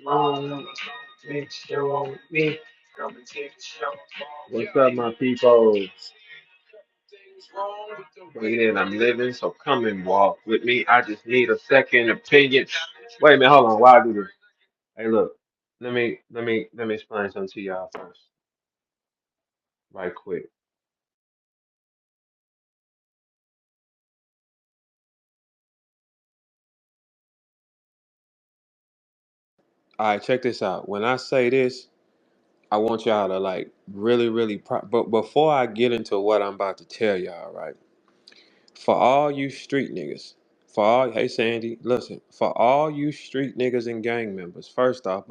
room. Make sure me. What's up, my people? Breathing, I'm living, so come and walk with me. I just need a second opinion. Wait a minute, hold on. Why I do this? Hey, look. Let me explain something to y'all first, right quick. All right, check this out. When I say this, I want y'all to like really, really. But before I get into what I'm about to tell y'all, right? For all you street niggas, hey Sandy, listen, for all you street niggas and gang members, first off,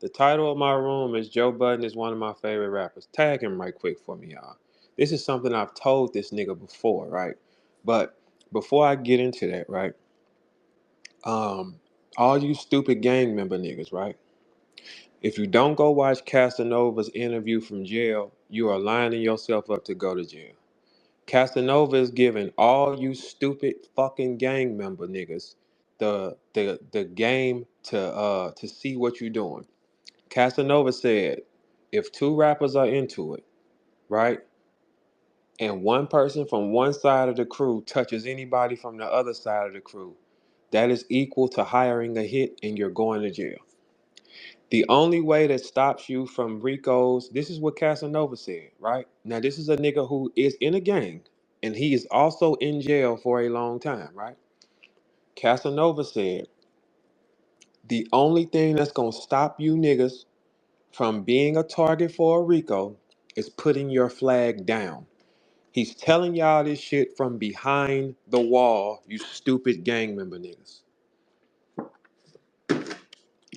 the title of my room is Joe Budden is one of my favorite rappers. Tag him right quick for me, y'all. This is something I've told this nigga before, right? But before I get into that, right? Um, all you stupid gang member niggas, right? If you don't go watch Casanova's interview from jail, you are lining yourself up to go to jail. Casanova is giving all you stupid fucking gang member niggas the game to see what you're doing. Casanova said, if two rappers are into it, right, and one person from one side of the crew touches anybody from the other side of the crew, that is equal to hiring a hit and you're going to jail. The only way that stops you from Ricos, this is what Casanova said, right? Now, this is a nigga who is in a gang, and he is also in jail for a long time, right? Casanova said, the only thing that's gonna stop you niggas from being a target for a Rico is putting your flag down. He's telling y'all this shit from behind the wall, you stupid gang member niggas.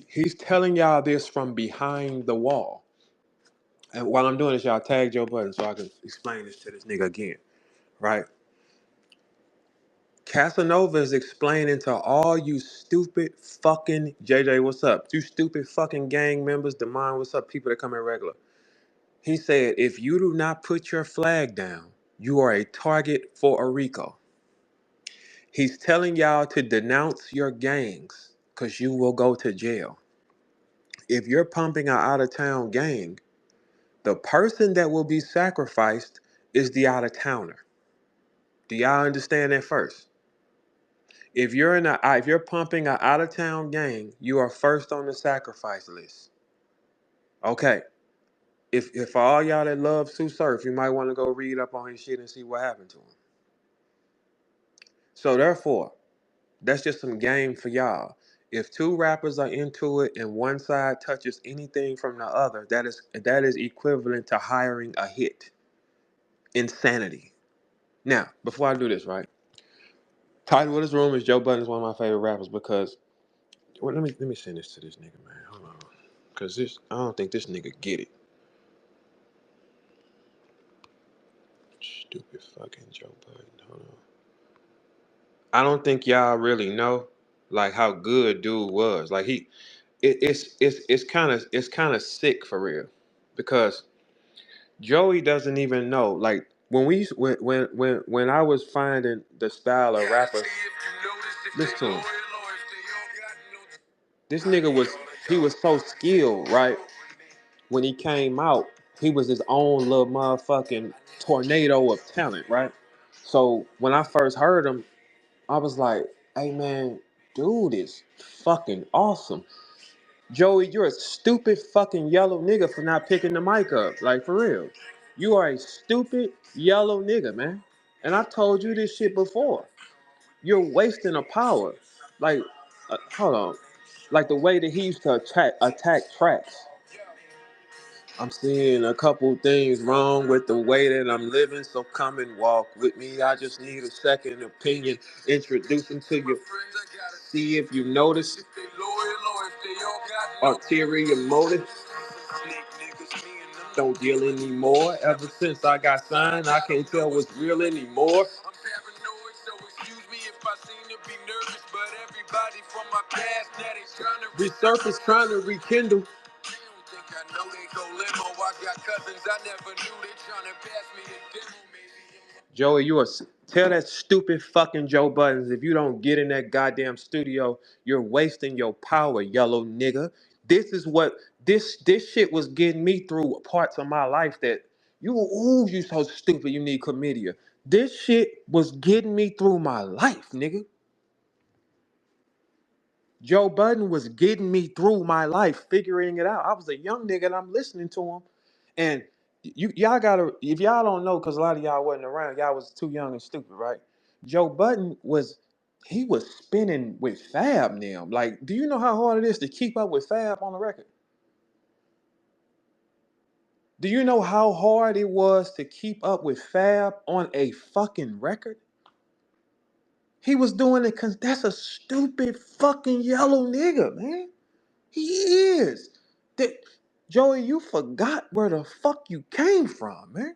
He's telling y'all this from behind the wall. And while I'm doing this, y'all tag Joe Budden so I can explain this to this nigga again, right? Casanova is explaining to all you stupid fucking JJ, what's up? You stupid fucking gang members, Demond, what's up? People that come in regular. He said, if you do not put your flag down, you are a target for a RICO. He's telling y'all to denounce your gangs because you will go to jail. If you're pumping an out of town gang, the person that will be sacrificed is the out of towner. Do y'all understand that first? If you're pumping an out of town gang, you are first on the sacrifice list. Okay. If for all y'all that love Sue Surf, you might want to go read up on his shit and see what happened to him. So therefore, that's just some game for y'all. If two rappers are into it and one side touches anything from the other, that is equivalent to hiring a hit. Insanity. Now, before I do this, right? Title of this room is Joe Budden is one of my favorite rappers because well, let me send this to this nigga, man. Hold on. Cause I don't think this nigga get it. Stupid fucking Joe Budden. Hold on. I don't think y'all really know like how good dude was. Like it's kind of sick for real. Because Joey doesn't even know. Like when I was finding the style of rappers, listen to him. This nigga was so skilled, right? When he came out, he was his own little motherfucking tornado of talent, right? So when I first heard him, I was like, hey man, dude is fucking awesome. Joey, you're a stupid fucking yellow nigga for not picking the mic up. Like, for real. You are a stupid yellow nigga, man. And I told you this shit before. You're wasting a power. Like, hold on. Like the way that he used to attack tracks. I'm seeing a couple things wrong with the way that I'm living, so come and walk with me. I just need a second opinion. Introducing to you. See if you notice ulterior motive. Don't deal anymore. Ever since I got signed, I can't tell what's real anymore. Resurface trying to rekindle. Joey, tell that stupid fucking Joe Buttons if you don't get in that goddamn studio, you're wasting your power, yellow nigga. This is what this shit was getting me through parts of my life that you so stupid, you need chlamydia. This shit was getting me through my life, nigga. Joe Budden was getting me through my life, figuring it out. I was a young nigga and I'm listening to him. And y'all gotta, if y'all don't know, because a lot of y'all wasn't around, y'all was too young and stupid, right? Joe Budden he was spinning with Fab now. Like, do you know how hard it is to keep up with Fab on the record? Do you know how hard it was to keep up with Fab on a fucking record? He was doing it because that's a stupid fucking yellow nigga, man. He is. That Joey, you forgot where the fuck you came from, man.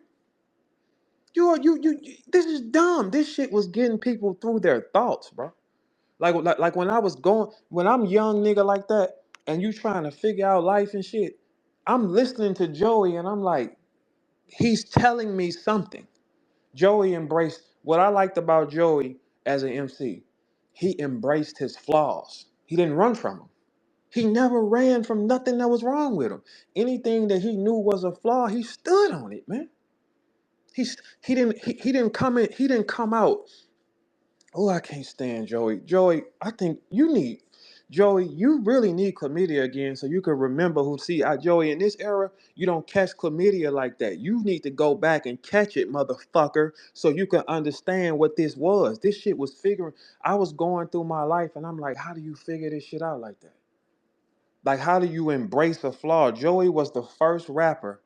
This is dumb. This shit was getting people through their thoughts, bro. Like when I'm young nigga like that, and you trying to figure out life and shit, I'm listening to Joey and I'm like, he's telling me something. Joey embraced what I liked about Joey as an MC. He embraced his flaws. He didn't run from them. He never ran from nothing that was wrong with him. Anything that he knew was a flaw, he stood on it, man. He didn't come in, he didn't come out. Oh, I can't stand Joey. Joey, I think Joey, you really need chlamydia again so you can remember who. See, Joey, in this era, you don't catch chlamydia like that. You need to go back and catch it, motherfucker, so you can understand what this was. This shit was figuring. I was going through my life and I'm like, how do you figure this shit out like that? Like, how do you embrace a flaw? Joey was the first rapper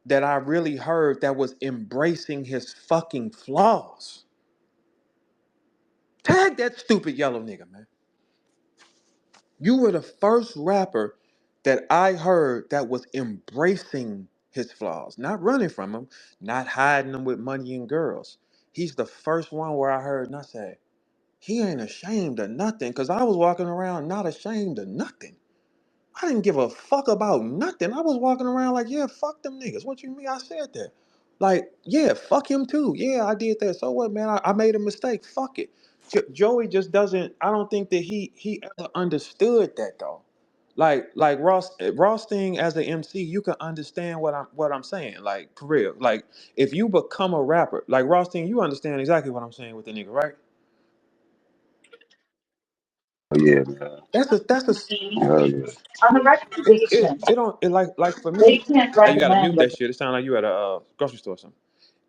that I really heard that was embracing his fucking flaws. Tag that stupid yellow nigga, man. You were the first rapper that I heard that was embracing his flaws, not running from them, not hiding them with money and girls. He's the first one where I heard and I said, he ain't ashamed of nothing, because I was walking around not ashamed of nothing. I didn't give a fuck about nothing. I was walking around like, yeah, fuck them niggas. What you mean? I said that. Like, yeah, fuck him too. Yeah, I did that. So what, man? I made a mistake. Fuck it. Joey just doesn't. I don't think that he ever understood that though. Like Ross thing as an MC, you can understand what I'm saying. Like for real. Like if you become a rapper, like Ross thing, you understand exactly what I'm saying with the nigga, right? Oh, yeah, man. That's a Oh, yeah. On the it recommendation, don't it like for they me. can't Hey, you gotta recommend mute like that shit. It sounds like you at a grocery store or something.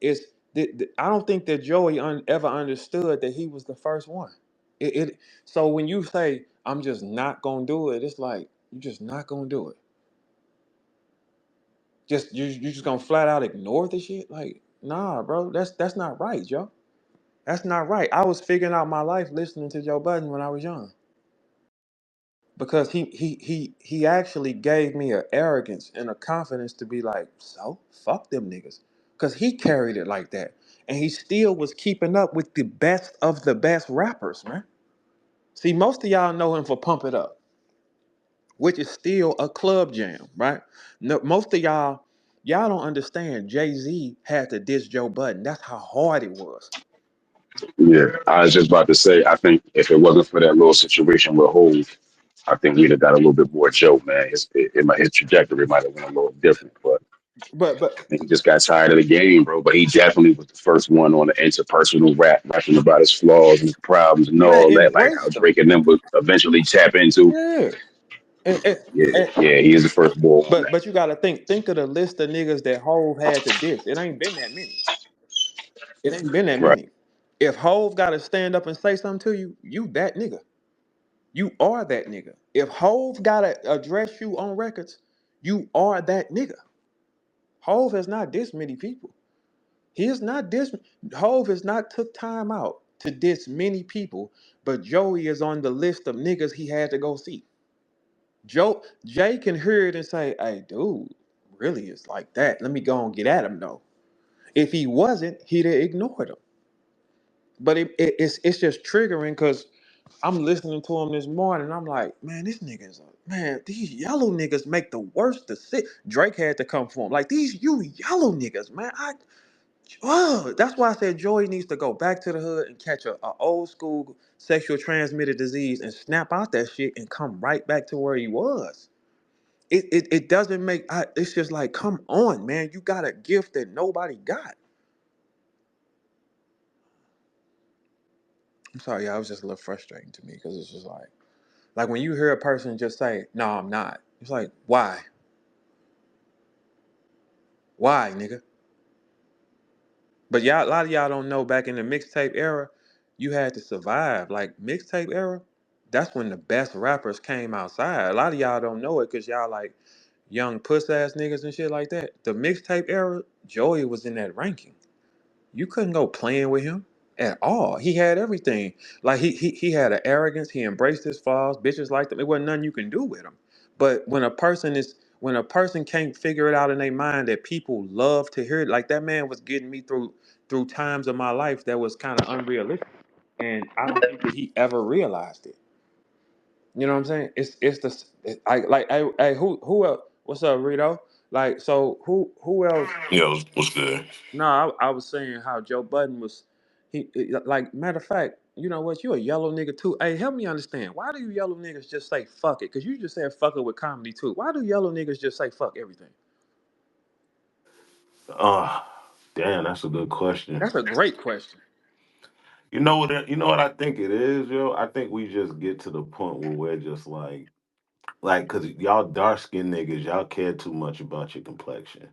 It's I don't think that Joey ever understood that he was the first one. It so when you say I'm just not gonna do it, it's like you just not gonna do it. Just you just gonna flat out ignore the shit. Like nah, bro, that's not right, Joe. That's not right. I was figuring out my life listening to Joe Budden when I was young. Because he actually gave me an arrogance and a confidence to be like, so fuck them niggas, because he carried it like that, and he still was keeping up with the best of the best rappers, man. See, most of y'all know him for Pump It Up, which is still a club jam, right? No, most of y'all don't understand. Jay-Z had to diss Joe Budden. That's how hard it was. Yeah, I was just about to say, I think if it wasn't for that little situation with Hove, I think we'd have got a little bit more Joe, man. His trajectory might have been a little different, but But I think he just got tired of the game, bro. But he definitely was the first one on the interpersonal rap, rapping about his flaws and his problems and man, all that, like how embrace them. Drake and them would eventually tap into. Yeah. Yeah, And, yeah, he is the first boy on But that. you gotta think of the list of niggas that Hove had to diss. It ain't been that many. It ain't been that Right. many. If Hove gotta stand up and say something to you, you that nigga. You are that nigga. If Hove gotta address you on records, you are that nigga. Hove has not dissed many people. He has not dissed. Hove has not took time out to diss many people, but Joey is on the list of niggas he had to go see. Jay can hear it and say, "Hey, dude, really is like that. Let me go and get at him though." If he wasn't, he'd have ignored him. But it's just triggering because I'm listening to him this morning. I'm like, man, this nigga's man. These yellow niggas make the worst. Drake had to come for him. Like these you yellow niggas, man. Oh, that's why I said Joey needs to go back to the hood and catch a old school sexual transmitted disease and snap out that shit and come right back to where he was. It doesn't make. It's just like, come on, man, you got a gift that nobody got. I'm sorry, y'all, it was just a little frustrating to me because it's just like when you hear a person just say, "No, I'm not." It's like, why, nigga? But y'all, a lot of y'all don't know. Back in the mixtape era, you had to survive. Like mixtape era, that's when the best rappers came outside. A lot of y'all don't know it because y'all like young puss ass niggas and shit like that. The mixtape era, Joey was in that ranking. You couldn't go playing with him at all. He had everything. Like he had an arrogance. He embraced his flaws. Bitches liked him. It wasn't nothing you can do with him. But when a person can't figure it out in their mind that people love to hear it, like that man was getting me through times of my life that was kind of unrealistic, and I don't think that he ever realized it. You know what I'm saying? I like I who else? What's up, Rito? Like so who else? Yo, what's good? No, I was saying how Joe Budden was. Like matter of fact, you know what? You a yellow nigga too. Hey, help me understand. Why do you yellow niggas just say fuck it? Cause you just said fuck it with comedy too. Why do yellow niggas just say fuck everything? Uh, Damn, that's a good question. That's a great question. You know what I think it is, yo. I think we just get to the point where we're just cause y'all dark skinned niggas, y'all care too much about your complexion.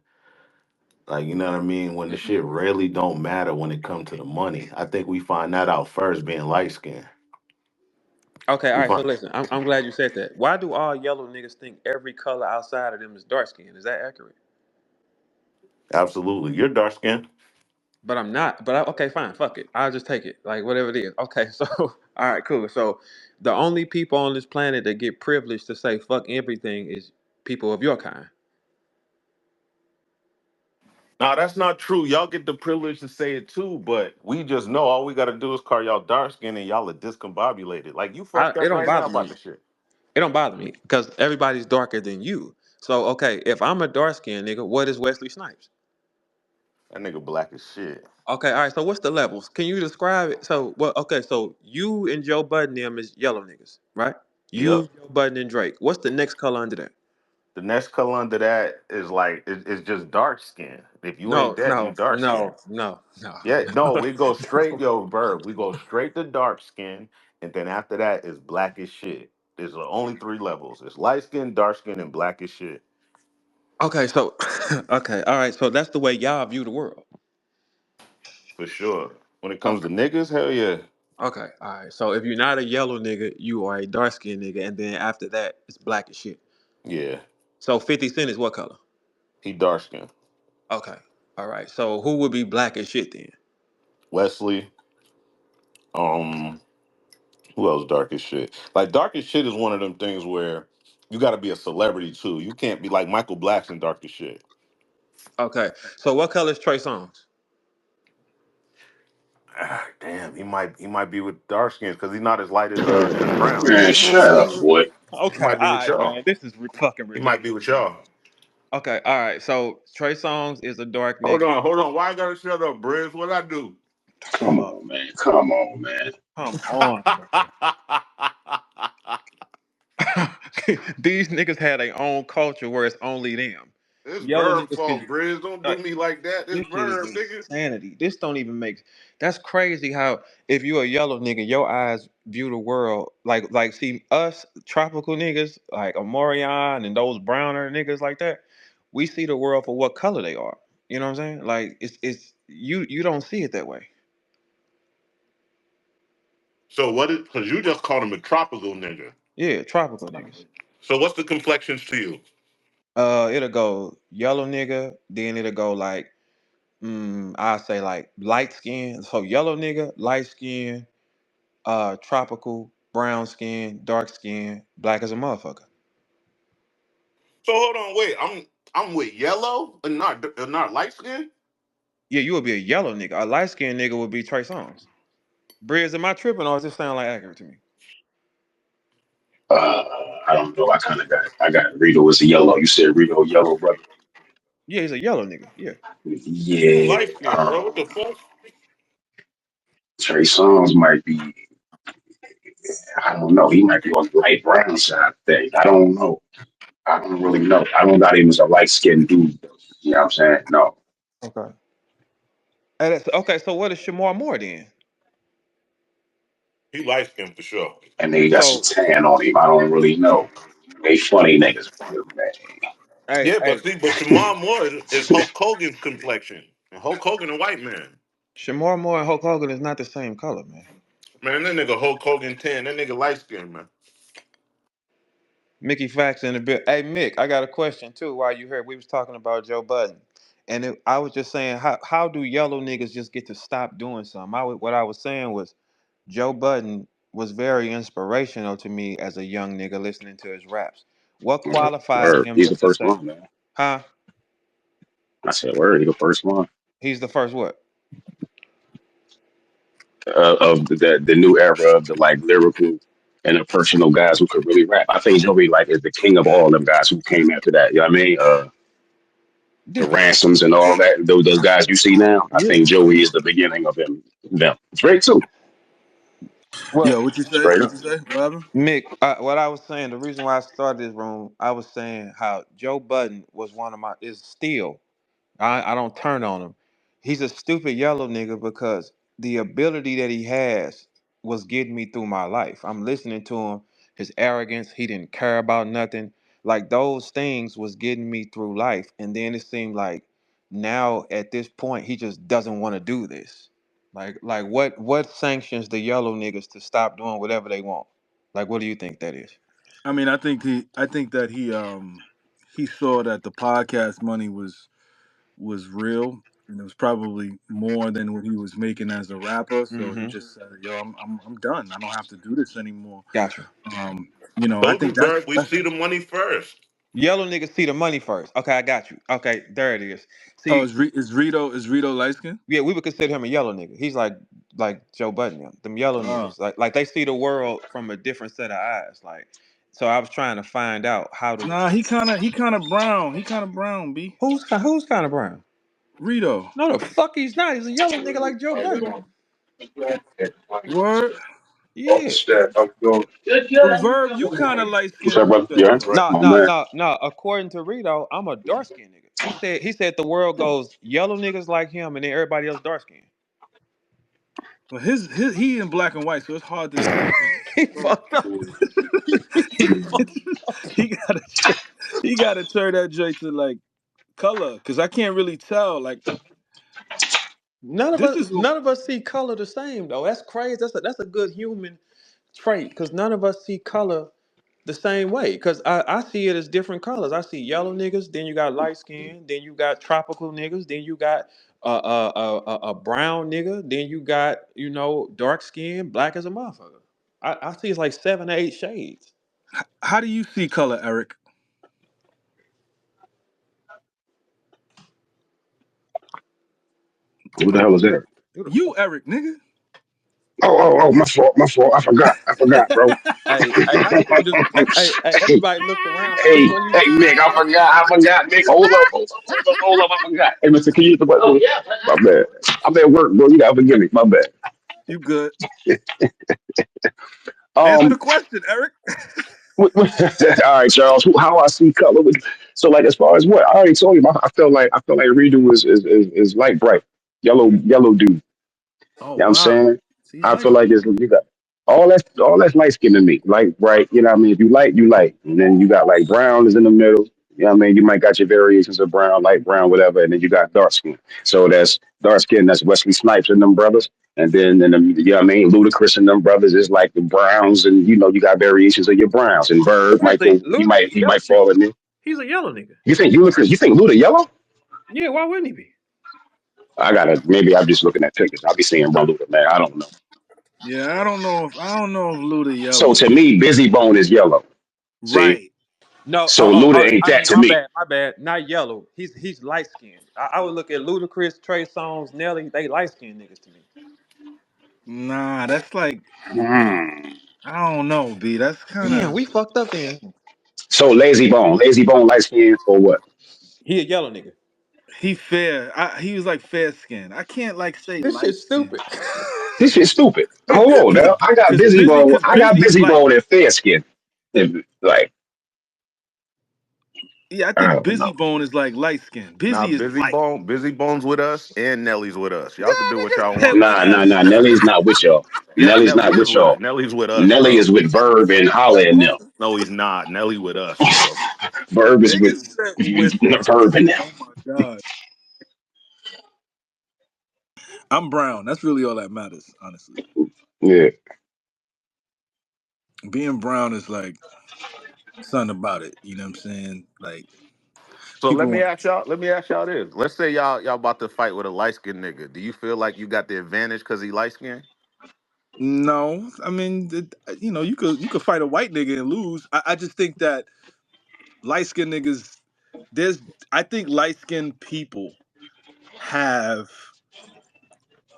Like, you know what I mean? When the shit really don't matter when it comes to the money. I think we find that out first being light skinned. Okay, all We right. So find listen, I'm glad you said that. Why do all yellow niggas think every color outside of them is dark skin? Is that accurate? Absolutely. You're dark skinned. But I'm not. Okay, fine. Fuck it. I'll just take it. Like whatever it is. Okay, so all right, cool. So the only people on this planet that get privileged to say fuck everything is people of your kind. Nah, that's not true. Y'all get the privilege to say it too, but we just know all we gotta do is call y'all dark skinned and y'all are discombobulated. Like you fucked It up don't right now bother about me. the shit. It don't bother me because everybody's darker than you. So okay, if I'm a dark skinned nigga, what is Wesley Snipes? That nigga black as shit. Okay, all right. So what's the levels? Can you describe it? So well, okay. So you and Joe Budden them is yellow niggas, right? You, Yep. Joe Budden, and Drake. What's the next color under that? The next color under that is it's just dark skin. If you ain't No, that, you no, dark skin. no, no, no, Yeah, no, no. we go straight, yo, verb. We go straight to dark skin, and then after that is black as shit. There's only three levels. It's light skin, dark skin, and black as shit. Okay, so okay, all right. So that's the way y'all view the world. For sure. When it comes to Okay, niggas, hell yeah. okay, all right. So if you're not a yellow nigga, you are a dark skinned nigga, and then after that, it's black as shit. Yeah. So 50 Cent is what color? He dark skin. Okay, all right. So who would be black as shit then? Wesley, um, who else dark as shit? Like dark as shit is one of them things where you gotta be a celebrity too. You can't be like Michael Blackson dark as shit. Okay, so what color is Trey Songz? Ah, damn, he might be with dark skins because he's not as light as Chris Brown. Man, shut up, boy. He Okay, might be all with right, y'all. man. This is fucking He might be ridiculous, with man. y'all. Okay, all right. So Trey Songz is a dark nigga. Hold on. Why I gotta shut up, Briz? What I do? Come on, man. Come on, man. Come on, bro. These niggas had their own culture where it's only them. It's Yellow Verb niggas fault, can Briz. Don't do like me like that. It's this shit is Verb, nigga. insanity. This don't even make. That's crazy. How if you a yellow nigga, your eyes view the world like see us tropical niggas like Amorion and those browner niggas like that. We see the world for what color they are. You know what I'm saying? Like it's you don't see it that way. So what is because you just called him a tropical nigga. Yeah, tropical niggas. So what's the complexions to you? It'll go yellow nigga, then it'll go like I say like light skin. So yellow nigga, light skin, tropical, brown skin, dark skin, black as a motherfucker. So hold on, wait. I'm with yellow and not light skin. Yeah, you would be a yellow nigga. A light skinned nigga would be Trey Songz. Briz, am I tripping or does this sound like accurate to me? I don't know. I got Rito as a yellow. You said Rito yellow, brother. Yeah, he's a yellow nigga. Yeah. You Yeah, light skin, bro. What the fuck? Trey Songz might be. I don't know. He might be on the light brown side thing. I don't know. I don't really know. I don't got him as a light skinned dude. You know what I'm saying? No. Okay. And okay. So what is Shamar Moore then? He light skin for sure. And then he got some So tan on him. I don't really know. They funny niggas, man. hey, Yeah, hey, but Shamar Moore is Hulk Hogan's complexion. And Hulk Hogan a white man. Shamar Moore and Hulk Hogan is not the same color, man. Man, that nigga Hulk Hogan 10. That nigga light skin, man. Mickey Fax in the bit. Hey Mick, I got a question too. While you heard we was talking about Joe Budden, and I was just saying, how do yellow niggas just get to stop doing something? What I was saying was Joe Budden was very inspirational to me as a young nigga listening to his raps. What qualified Word. him He's to the first success? one, man. Huh? I said, word. He's the first one He's the first what? of the new era of the like lyrical and the personal guys who could really rap. I think Joey like is the king of all them guys who came after that. You know what I mean? The Different. ransoms and all that. Those guys you see now. I Yeah. think Joey is the beginning of them. Straight too. Well, Yo, what you say? Straight What up. you say? What happened? Mick, what I was saying, the reason why I started this room, I was saying how Joe Budden was one of my is still. I don't turn on him. He's a stupid yellow nigga because the ability that he has was getting me through my life. I'm listening to him, his arrogance, he didn't care about nothing. Like those things was getting me through life. And then it seemed like now at this point he just doesn't want to do this. Like what sanctions the yellow niggas to stop doing whatever they want? Like what do you think that is? I mean, I think that he saw that the podcast money was real, and it was probably more than what he was making as a rapper. So he Mm-hmm. just said, "Yo, I'm done. I don't have to do this anymore." Gotcha. I Told you, think Derek, we that's see the money first. Yellow niggas see the money first. Okay, I got you. Okay, there it is. oh, See, is Rito light skin? yeah, we would consider him a yellow nigga. He's like Joe Budden, them yellow Oh, niggas. Like they see the world from a different set of eyes. Like, so I was trying to find out how to nah, he kind of brown. He kind of brown. B who's kind of brown. Rito. No, the fuck he's not. He's a yellow nigga like Joe Budden. Word. Yeah. Well, Verb, you kind of light What's skinned up, too, brother? then, Yeah, bro. No, my no, man. no, no. According to Rito, I'm a dark skinned nigga. He said the world goes yellow niggas like him and then everybody else dark skinned. Well, his he in black and white, so it's hard to see from He from fucked up. he, he gotta he gotta turn that joint to like color because I can't really tell. Like None of this us is none of us see color the same though. That's crazy. That's a good human trait because none of us see color the same way. Because I see it as different colors. I see yellow niggas, then you got light skin, then you got tropical niggas, then you got a brown nigga, then you got dark skin, black as a motherfucker. I see it's like 7 or 8 shades. how do you see color, Eric? Who the hell is that? Who the You, fuck? Eric, nigga. Oh, my fault, my fault. I forgot, bro. Hey, how you gonna do? Hey, hey, everybody looked around. Which hey, one you? hey, Nick, I forgot, Nick. Hold up, I forgot. Hey, Mr. Can you hit the button? Oh, yeah. My bad. I'm at work, bro. You gotta forgive me. My bad. You good? Answer the Um, question, Eric. all right, Charles. How I see color with so like as far as what I already told you, I feel like Redo is light bright yellow dude. Oh You know what I'm wow, saying? he's I light feel like skinned. it's you got all that's light skin to me. Light, bright, you know what I mean? If you light, you light. And then you got like brown is in the middle. You know what I mean? You might got your variations of brown, light brown, whatever, and then you got dark skin. So that's dark skin, that's Wesley Snipes and them brothers. And then you know what I mean, Ludacris and them brothers is like the browns, and you got variations of your browns. And Bird, Crazy. Michael, Ludacris a he yellow might nigga. fall in there. He's a yellow nigga. You think Luda yellow? Yeah, why wouldn't he be? I gotta maybe I'm just looking at pictures. I'll be seeing one Luda, man. I don't know. Yeah, I don't know if Luda So yellow. to me, Busy Bone is yellow. See? Right. No, So Luda ain't I that mean, to my me. bad, my bad. Not yellow. He's light skinned. I would look at Ludacris, Trey Songz, Nelly. They light skinned niggas to me. Nah, that's like Hmm. I don't know, B. That's kind Damn, of we fucked up then. So Lazy Bone light skin or what? He a yellow nigga. He fair. He was like fair skin. I can't like say This light shit's skin stupid. This shit's stupid. Hold on because now. I got busy busy bone. because I got busy is busy light. bone and fair skin. Like, Yeah, I I think don't busy know. bone is like light skin. Nah, Busy is light. Busy Bones with us, and Nelly's with us. Y'all can do what y'all Yeah, want. nigga. Nah, nah, Yes. nah. Nelly's not with y'all. Yes, Nelly's Nelly not is with with us. y'all. Nelly's with us, Nelly is bro. with Verb and Holla and them. No, he's not. Nelly with us, bro. Verb is with Niggas said with Verb us. and them. Oh my god. I'm brown. That's really all that matters, honestly. Yeah. Being brown is like something about it. You know what I'm saying? Like So people want. let me ask y'all this. Let's say y'all about to fight with a light skinned nigga. Do you feel like you got the advantage because he light skinned? No, I mean, you could fight a white nigga and lose. I just think that light skinned niggas. There's. I think light skinned people have.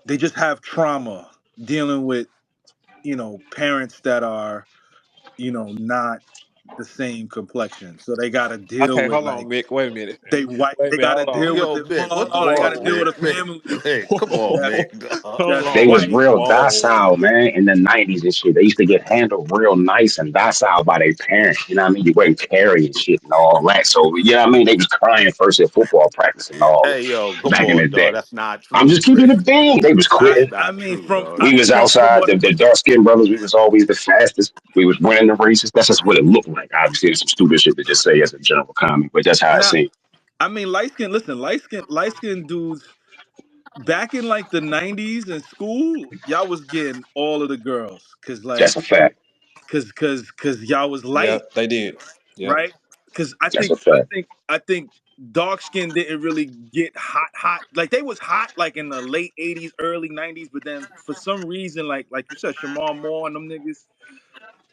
They just have trauma dealing with parents that are not the same complexion. So they got to deal Okay, with hold on, like Mick. Wait a minute. they white. Wait a They minute. got to Hold on. deal with Yo, the. Hold Mick, on, what hold the on. They got fuck, to Whoa, deal with Mick? a Mick, family Mick, come on, that's Mick. Hold that's They on, was white. Mick. real Whoa. docile, man, in the 90s and shit. They used to get handled real nice and docile by their parents. You know what I mean? You wasn't carrying shit and all that. So, you know what I mean? They was crying first at football practice and all Hey, yo, come back in the on, day. dog. That's not I'm true, just keeping Mick. it being. They was I quitting. I Not mean true, dog. We was from outside. what The dark skinned brothers, we was always the fastest. We was winning the races. That's just what it looked like. Obviously, it's some stupid shit to just say as a general comment, but that's how it now seemed. I mean light skin dudes back in like the 90s in school, y'all was getting all of the girls That's a fact. cuz y'all was light, Yep, they did. Yep. right? Cuz I That's think a I fact. think I think dark skin didn't really get hot. Like they was hot like in the late 80s, early 90s, but then for some reason like you said Shamar Moore and them niggas,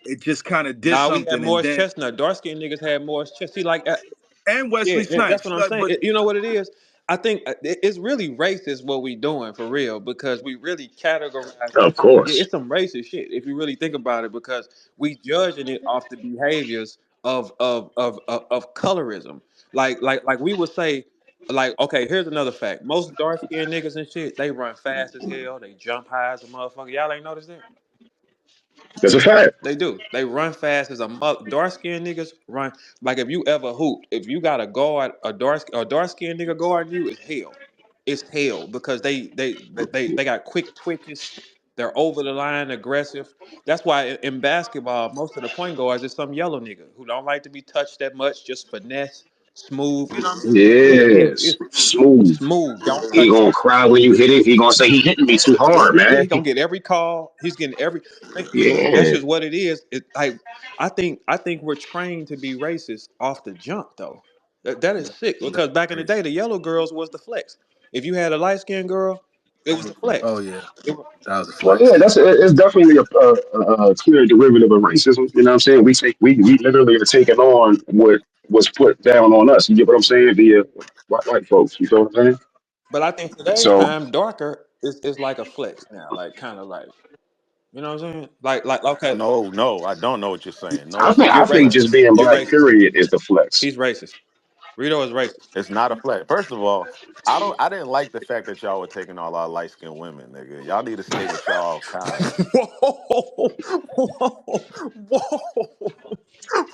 it just kind of did Nah, we had something and Morris then Chestnut. Dark skinned niggas had Morris Chestnut. See, like, and yeah, Wesley that's Snipes. what I'm Like, saying. but You know what it is? I think it's really racist what we doing for real because we really categorize. Of Yeah, course. it's some racist shit if you really think about it because we judging it off the behaviors of colorism. Like we would say, like, okay, here's another fact. Most dark skinned niggas and shit, they run fast as hell. They jump high as a motherfucker. Y'all ain't noticed that? That's a fact. They do. They run fast as a mother. Dark skinned niggas run like if you ever hooped. If you got a guard, a dark skinned nigga guarding you, is hell. It's hell because they got quick twitches. They're over the line, aggressive. That's why in basketball, most of the point guards is some yellow nigga who don't like to be touched that much, just finesse, smooth. You know what I mean? Yeah, yeah. Yes. It's Smooth. smooth. Don't He touch gonna you. cry when you hit it. He gonna say he hitting me too hard, Yeah, man. he gonna get every call. He's getting every. That's Yeah. just what it is. I think we're trained to be racist off the jump though. That is sick that's because back in the crazy. day, the yellow girls was the flex. If you had a light skinned girl, it was the Oh flex. yeah, It was, that was a Well, yeah, flex. it's definitely a clear derivative of racism. You know what I'm saying? We literally are taking on what was put down on us. You get what I'm saying? Via white folks. You feel what I'm saying? but I think today's So time, darker is like a flex now, like kind of like you know what I'm saying? Like okay, No, no, I don't know what you're saying. No, I it's think not I a you're think just racist. flex. being You're black, racist. period, is the flex. He's racist. Rito is racist. It's not a flex. First of all, I didn't like the fact that y'all were taking all our light skinned women, nigga. Y'all need to stay with y'all kind. Whoa, whoa, whoa!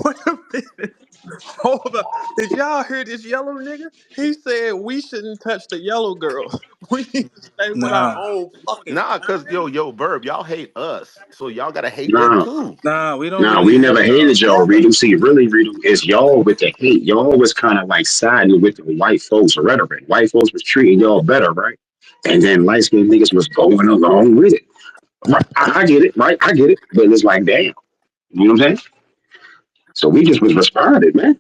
Wait a minute. Hold up. Did y'all hear this yellow nigga? He said we shouldn't touch the yellow girls. We need to stay with our Nah, own fucking Nah, cause kind. Verb, y'all hate us. So y'all gotta hate them Nah, too. nah, we don't nah, really we hate never y'all. hated y'all, Yeah. Redo. See, really, Redo, is y'all with the hate. Y'all was kind of like siding with the white folks rhetoric. White folks was treating y'all better, right? And then light skinned niggas was going along with it. Right? I get it, right? I get it. But it's like, damn, you know what I'm saying? So we just was responded, man.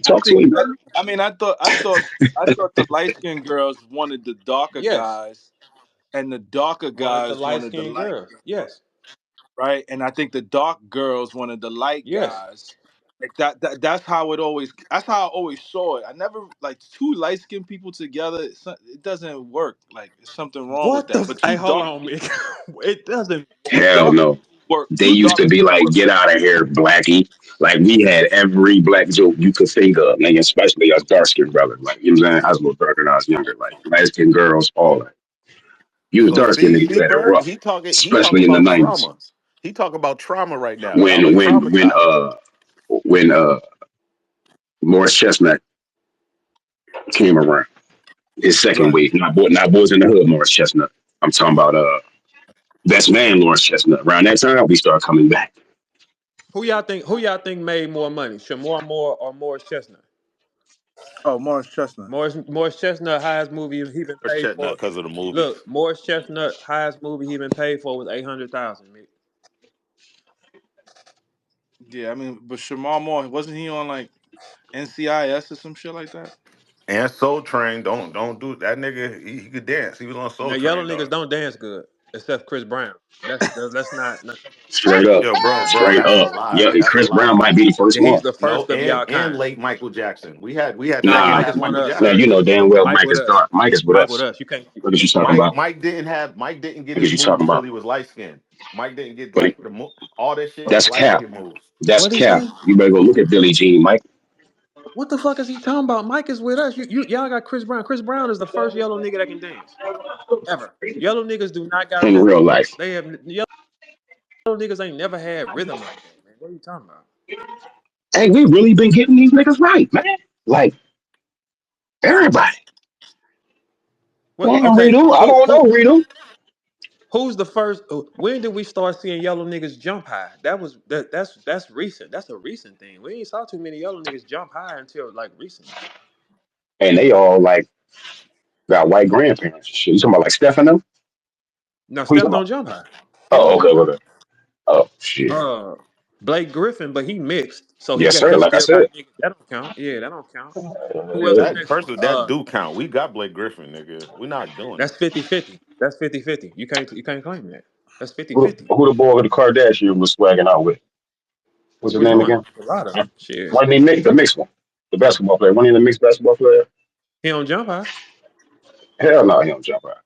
I Talk to think. me, brother. I mean, I thought the light skinned girls wanted the darker Yes. guys, and the darker Wanted the guys light wanted the skinned light girls. girls, Yes. right? And I think the dark girls wanted the light Yes. guys. Like that's how it always. That's how I always saw it. I never like two light skinned people together. It doesn't work. Like there's something wrong with What the? that. But Hey, two hold dark on, Mick. It doesn't. Hell dark no. Or They you used dark to be skinned like, or get out of here, blackie. Like we had every black joke you could think of, like especially us dark skinned brothers. Like you know what I'm saying? I was a little darker when I was younger. Like light skinned girls, all that. You was So dark skinned niggas, see, you had it Bird, rough, he talking especially in the about '90s trauma. He talking about trauma right now. Y'all when are when when traumatized. uh when Morris Chestnut came around. His second right. wave, not boys in the hood, Morris Chestnut. I'm talking about best man Lawrence Chestnut. Around that time, we started coming back. Who y'all think made more money? Shamar Moore or Morris Chestnut? Oh, Morris Chestnut. Morris Chestnut highest movie he been Or paid Chetnut for. because of the movies. Look, Morris Chestnut highest movie he been paid for was 800,000. Yeah, I mean, but Shamar Moore, wasn't he on like NCIS or some shit like that? And Soul Train, don't do that nigga. He could dance. He was on Now Soul yellow Train, niggas dog. don't dance good except Chris Brown. That's not. Straight up, Yo, bro, straight that's a up. lie. Yeah, and That's a Chris lie. Brown might be the first Yeah, he's one. the No, first of y'all and kind. late Michael Jackson. We had second Nah, Mike is half one Michael of us, nah, sir. Jackson. you know damn well Mike Mike with is us. dark. Mike is with Mike with us. us. You can't. What is you talking Mike about? Mike didn't have Mike didn't get What his is you talking moves till about? he was light skinned. Mike didn't get But like all that shit is that's light cap. skin moves. That's What he cap. say? You better go look at Billie Jean, Mike. What the fuck is he talking about? Mike is with us. Y'all got Chris Brown. Chris Brown is the first yellow nigga that can dance ever. Yellow niggas do not got In rhythm. real life. They have yellow niggas ain't never had rhythm like that, man. What are you talking about? Hey, we really been getting these niggas right, man. Like everybody. What? Man, Okay. Rito, I Who don't know, who Rito. who's the first? When did we start seeing yellow niggas jump high? That's recent. That's a recent thing. We ain't saw too many yellow niggas jump high until like recently. And they all like got white grandparents. Shit. You talking about like Stefano? Now Who you Steph talking don't about? jump high. He Oh, don't okay, jump high. okay. Oh shit. Blake Griffin, but he mixed, so Yes, sir. he Like I still got said. niggas. That don't count. Yeah, that don't count. Who else the Uh, That next first one? of that do count. We got Blake Griffin, nigga. We're not doing That's it. 50-50. That's 50-50. You can't claim that. That's who, 50-50. who the boy with the Kardashian was swagging out with? What's his Which name one? again? A lot of them. Shit. One of the mixed, the mixed one, the basketball player. One of the mixed basketball player. He don't jump high. Hell no, he don't jump out.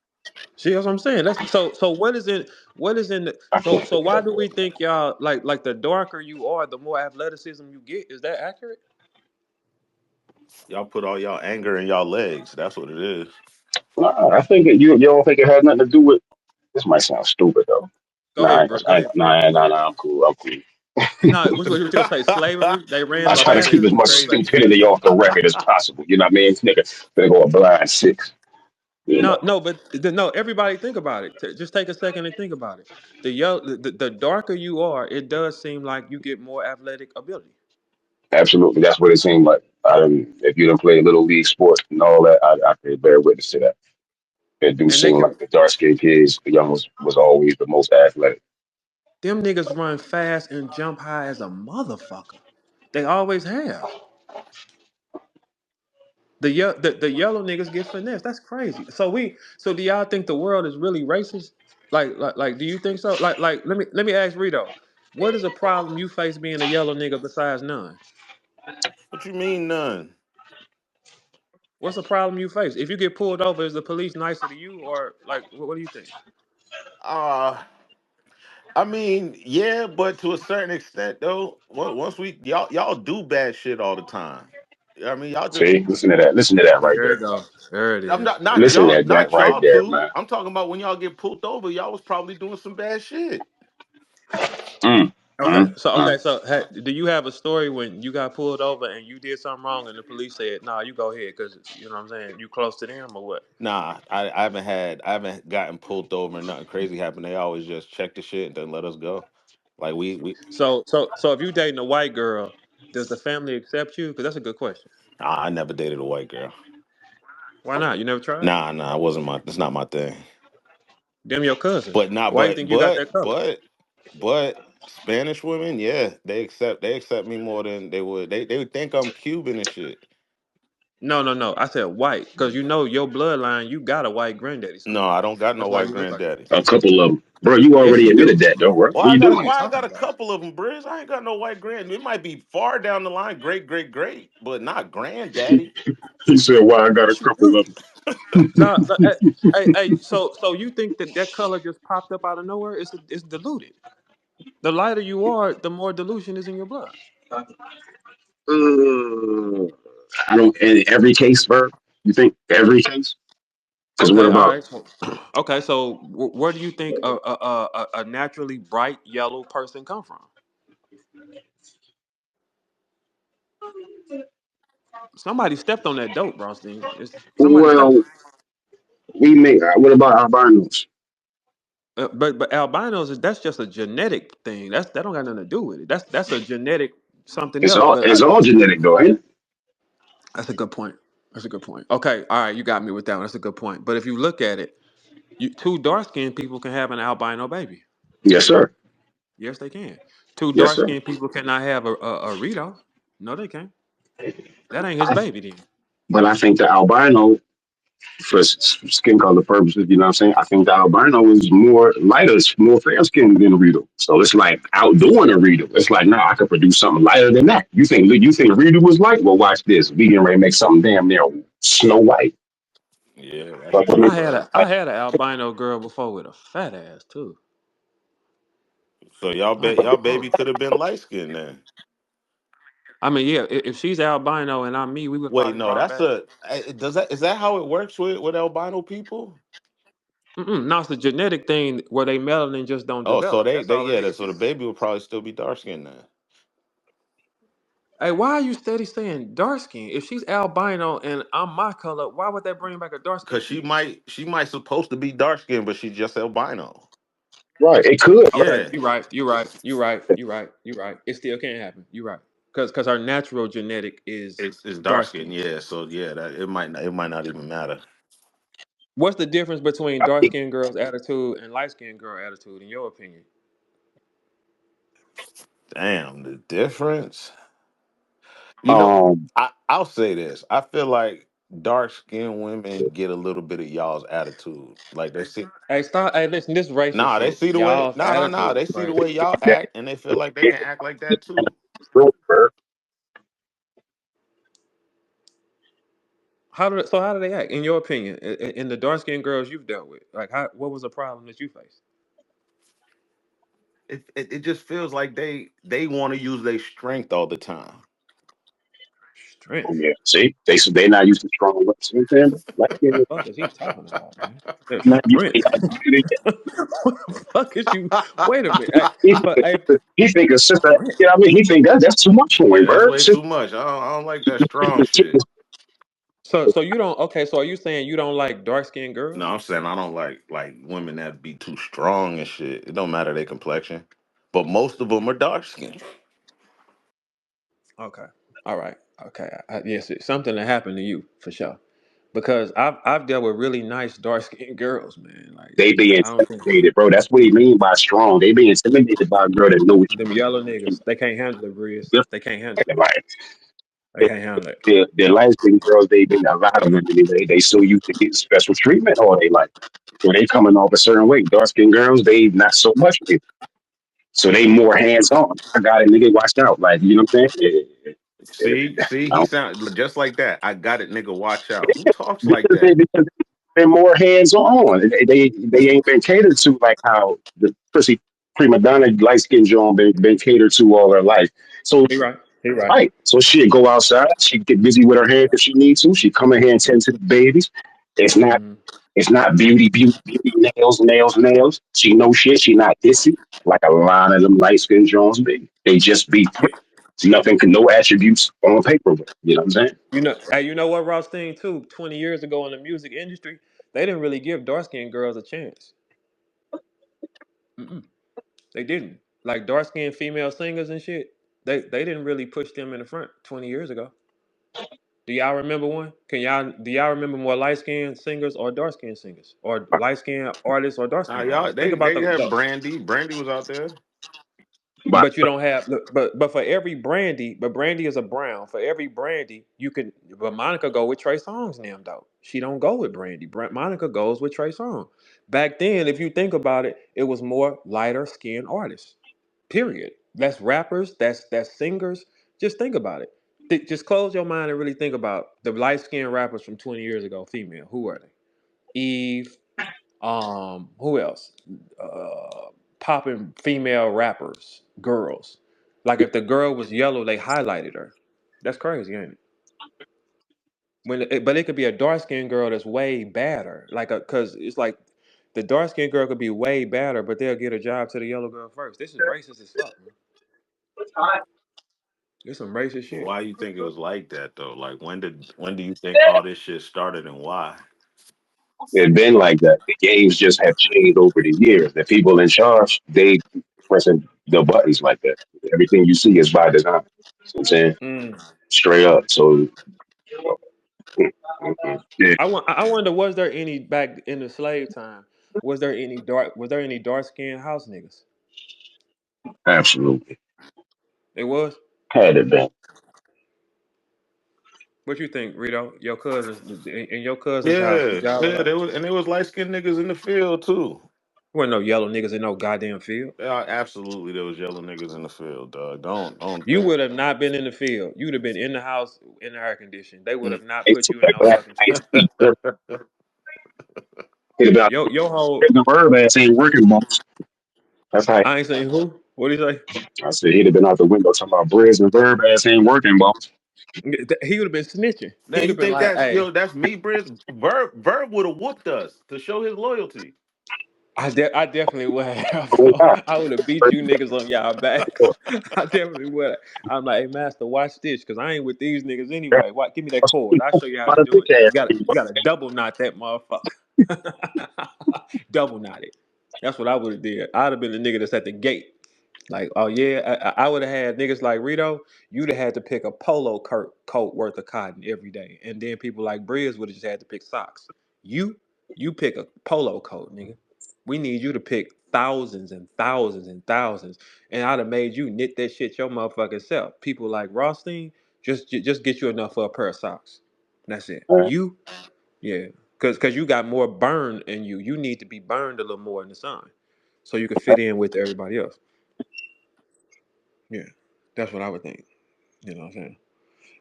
See, that's what I'm saying. That's so. What is it? What is in the? I can't So think of why that do boy. we think y'all like the darker you are, the more athleticism you get? Is that accurate? Y'all put all y'all anger in y'all legs. That's what it is. Nah, I think you don't think it had nothing to do with. This might sound stupid though. Go ahead, bro. Go ahead, Fred. Go ahead. I'm cool. I'm cool. No, what you gonna say? Slavery. They ran I try to keep as barbarians. Is much crazy. stupidity off the record as possible. You know what I mean? This nigga gonna go a blind six. You No, know, no, but no. Everybody think about it. Just take a second and think about it. The darker you are, it does seem like you get more athletic ability. absolutely. That's what it seemed like. If you didn't play little league sports and all that, I could bear witness to that. It do And they seem can. like the dark skinned kids, the young was always the most athletic. Them niggas run fast and jump high as a motherfucker. They always have. The yellow niggas get finesse. That's crazy. So do y'all think the world is really racist? Do you think so? Let me ask Rito. What is a problem you face being a yellow nigga besides none? What you mean none? What's a problem you face? If you get pulled over, is the police nicer to you or like what do you think? Uh I mean, yeah, but to a certain extent though, once we y'all do bad shit all the time. I mean, y'all just See, listen to that. Listen to that right There there. it go. There it I'm is. not Listen to y'all, that not right y'all there, too. man. I'm talking about when y'all get pulled over, y'all was probably doing some bad shit. Mm, Okay. mm, So mm. do you have a story when you got pulled over and you did something wrong and the police said, "Nah, you go ahead," because you know what I'm saying, you close to them or what? Nah, I haven't gotten pulled over and nothing crazy happened. They always just check the shit and then let us go. Like we So if you dating a white girl, does the family accept you? Because that's a good question. I never dated a white girl. Why not? You never tried? Nah, it wasn't my. It's not my thing. Them your cousins. But not, Why you think you got that color? but Spanish women, yeah, they accept me more than they would. They would think I'm Cuban and shit. No, no, no. I said white because you know your bloodline. You got a white granddaddy No, somewhere. I don't got no That's why white you look like that. granddaddy. A couple of them, bro. You Yes, already you admitted do. that, though, bro. Well, What you What are doing? you I got talking a about? couple of them, Briz. I ain't got no white grand. It might be far down the line, great, but not granddaddy. He said, "Why I got a Yes, you couple do. of them." No, no, hey, so you think that color just popped up out of nowhere? It's diluted. The lighter you are, the more dilution is in your blood. Uh, I don't. In every case, Verb. You think every case? Because what Okay, all about? right. So, okay, so where do you think a naturally bright yellow person come from? Somebody stepped on that dope, Rothstein. Somebody stepped on Well, it. we make. What about albinos? But albinos is that's just a genetic thing. That don't got nothing to do with it. That's a genetic something It's else. all. But It's all genetic, though, ain't it? that's a good point. That's a good point. Okay, all right, you got me with that one. That's a good point. But if you look at it, two dark skinned people can have an albino baby. Yes, sir. Yes, they can. Two Yes, dark sir. skinned people cannot have a Rito. No, they can't. That ain't his I, baby then. but I think the albino, for skin color purposes, you know what I'm saying? I think the albino is more lighter, it's more fair skinned than a Rito. So it's like outdoing a Rito. It's like, nah, I could produce something lighter than that. You think Rito was light? Well, watch this. We getting ready to make something damn near Snow White. Yeah, that's But true, bro. I had an albino girl before with a fat ass too. So I ain't y'all gonna hold baby you. could have been light skinned then. I mean, yeah, if she's albino and I'm me, we would Wait, probably no, brought that's back. does that is that how it works with albino people? No, it's a genetic thing where they melanin just don't Oh, so develop. That's all it is. so the baby will probably still be dark skinned then. Hey, why are you steady saying dark skin? If she's albino and I'm my color, why would that bring back a dark Cause skinned female? she might supposed to be dark skinned, but she's just albino. right, it could. Okay, Yeah, you're right. You're right. You're right. You're right. You're right. It still can't happen. You're right. Because our natural genetic is it's dark dark skinned. skin. Yeah, so yeah, that it might not even matter. What's the difference between dark skinned girl's attitude and light skinned girl attitude, in your opinion? Damn, the difference. You know, Um, I'll say this. I feel like dark skinned women get a little bit of y'all's attitude. Like they see, Hey, stop. Hey, listen, this racist nah, they shit. see the way, Y'all's attitude they is see the crazy. way y'all that, act, and they feel like they can act like that too. How do they act, in your opinion, in the dark skinned girls you've dealt with? Like, what was the problem that you faced? It just feels like they want to use their strength all the time. oh, Strength. yeah. See, they not used to strong words. You know what I'm saying? Like, What the fuck is he talking about, man? The not used strength. to, What the fuck is you? Wait a minute. Hey, he, but hey, he think a sister, strength. you know what I mean? He think that's too much for him, Yeah, that's bro. way Sister, too much. I don't like that strong shit. So you don't. Okay, so are you saying you don't like dark skinned No, girls? I'm saying I don't like women that be too strong and shit. It don't matter their complexion, but most of them are dark skinned. Okay. All right. Okay. Yes, it's something that happened to you for sure. Because I've dealt with really nice dark skinned girls, man. Like they be I don't think intimidated, bro. That's what he mean by strong. They be intimidated by a girl that knows them yellow niggas, they can't handle the breeze. different. They can't handle it. Like They can't handle it. the light skinned girls, they been a lot of them. They so used to get special treatment all they life. So they coming off a certain way. Dark skinned girls, they not so much. So they more hands on. I got it, nigga. Watch out, like you know what I'm saying? See, I he don't- sound just like that. I got it, nigga. Watch out. Who talks like because they that? because they're more hands on. They ain't been catered to like how the pussy prima donna light skinned John been catered to all her life. So He right. He right. right. So she'd go outside. She'd get busy with her hair if she needs to. She'd come in here and tend to the babies. It's not Mm-hmm. it's not beauty, nails. She knows shit. She not dissy like a lot of them light skinned Jones be. They just be pretty. Nothing, no attributes on paper. You know what I'm saying? You know what, Rothstein, too? 20 years ago in the music industry, they didn't really give dark skinned girls a chance. Mm-mm. They didn't. Like dark skinned female singers and shit. They didn't really push them in the front 20 years ago. Do y'all remember one? Do y'all remember more light skinned singers or dark skinned singers? Or light skinned artists or dark Nah, skinned y'all, artists? Think about they had Brandy. Brandy was out there. But but you don't have look, but for every Brandy, but Brandy is a brown. For every Brandy, you can but Monica go with Trey Songz now though. She don't go with Brandy. Monica goes with Trey Songz. Back then, if you think about it, it was more lighter skinned artists. Period. That's rappers, that's singers. Just think about it. Just close your mind and really think about the light skinned rappers from 20 years ago, female. Who are they? Eve, who else? Uh popping female rappers, girls. Like if the girl was yellow, they highlighted her. That's crazy, ain't it? But it could be a dark skinned girl that's way badder. Like cause it's like the dark skinned girl could be way badder, but they'll get a job to the yellow girl first. This is racist as fuck, man. This some racist But shit. why you think it was like that though? Like when do you think all this shit started and why? It's been like that. The games just have changed over the years. The people in charge, they pressing the buttons like that. Everything you see is by design. So I'm saying Mm. straight up. So yeah, I wonder, was there any back in the slave time? Was there any dark skinned house niggas? absolutely It was. had it been. What you think, Rito? Your cousins in your cousin's house? Did Yeah, y'all? yeah, there was light skinned niggas in the field too. Wasn't no yellow niggas in no goddamn field. Yeah, absolutely, there was yellow niggas in the field, dog. Don't You think. would have not been in the field. You'd have been in the house in the air conditioning. They would Mm. have not They put took you in that no black fucking ice shit. heat. Hit about Your whole. the verb ass ain't working, boss. That's how I ain't saying who. What do you say? I said he'd have been out the window talking about breads and verb ass ain't working, boss. He would have been snitching. Now He'd you have been think like, that's "Hey, that's me, Briz? Verb would have whooped us to show his loyalty. I definitely would have, Oh bro. God. I would have beat you niggas on y'all backs. I definitely would. I'm like, hey, master, watch this, cause I ain't with these niggas anyway. What? Give me that cord. I'll show you how to do it. You gotta double knot that motherfucker. Double knot it. That's what I would have did. I'd have been the nigga that's at the gate. Like, oh yeah, I would have had niggas like Rito. You'd have had to pick a polo coat worth of cotton every day, and then people like Briz would have just had to pick socks. You, you pick a polo coat, nigga. We need you to pick thousands and thousands and thousands, and I'd have made you knit that shit your motherfucking self. People like Rothstein, just get you enough for a pair of socks. That's it. You, yeah, cause you got more burn in you. You need to be burned a little more in the sun, so you can fit in with everybody else. Yeah, that's what I would think. You know what I'm saying?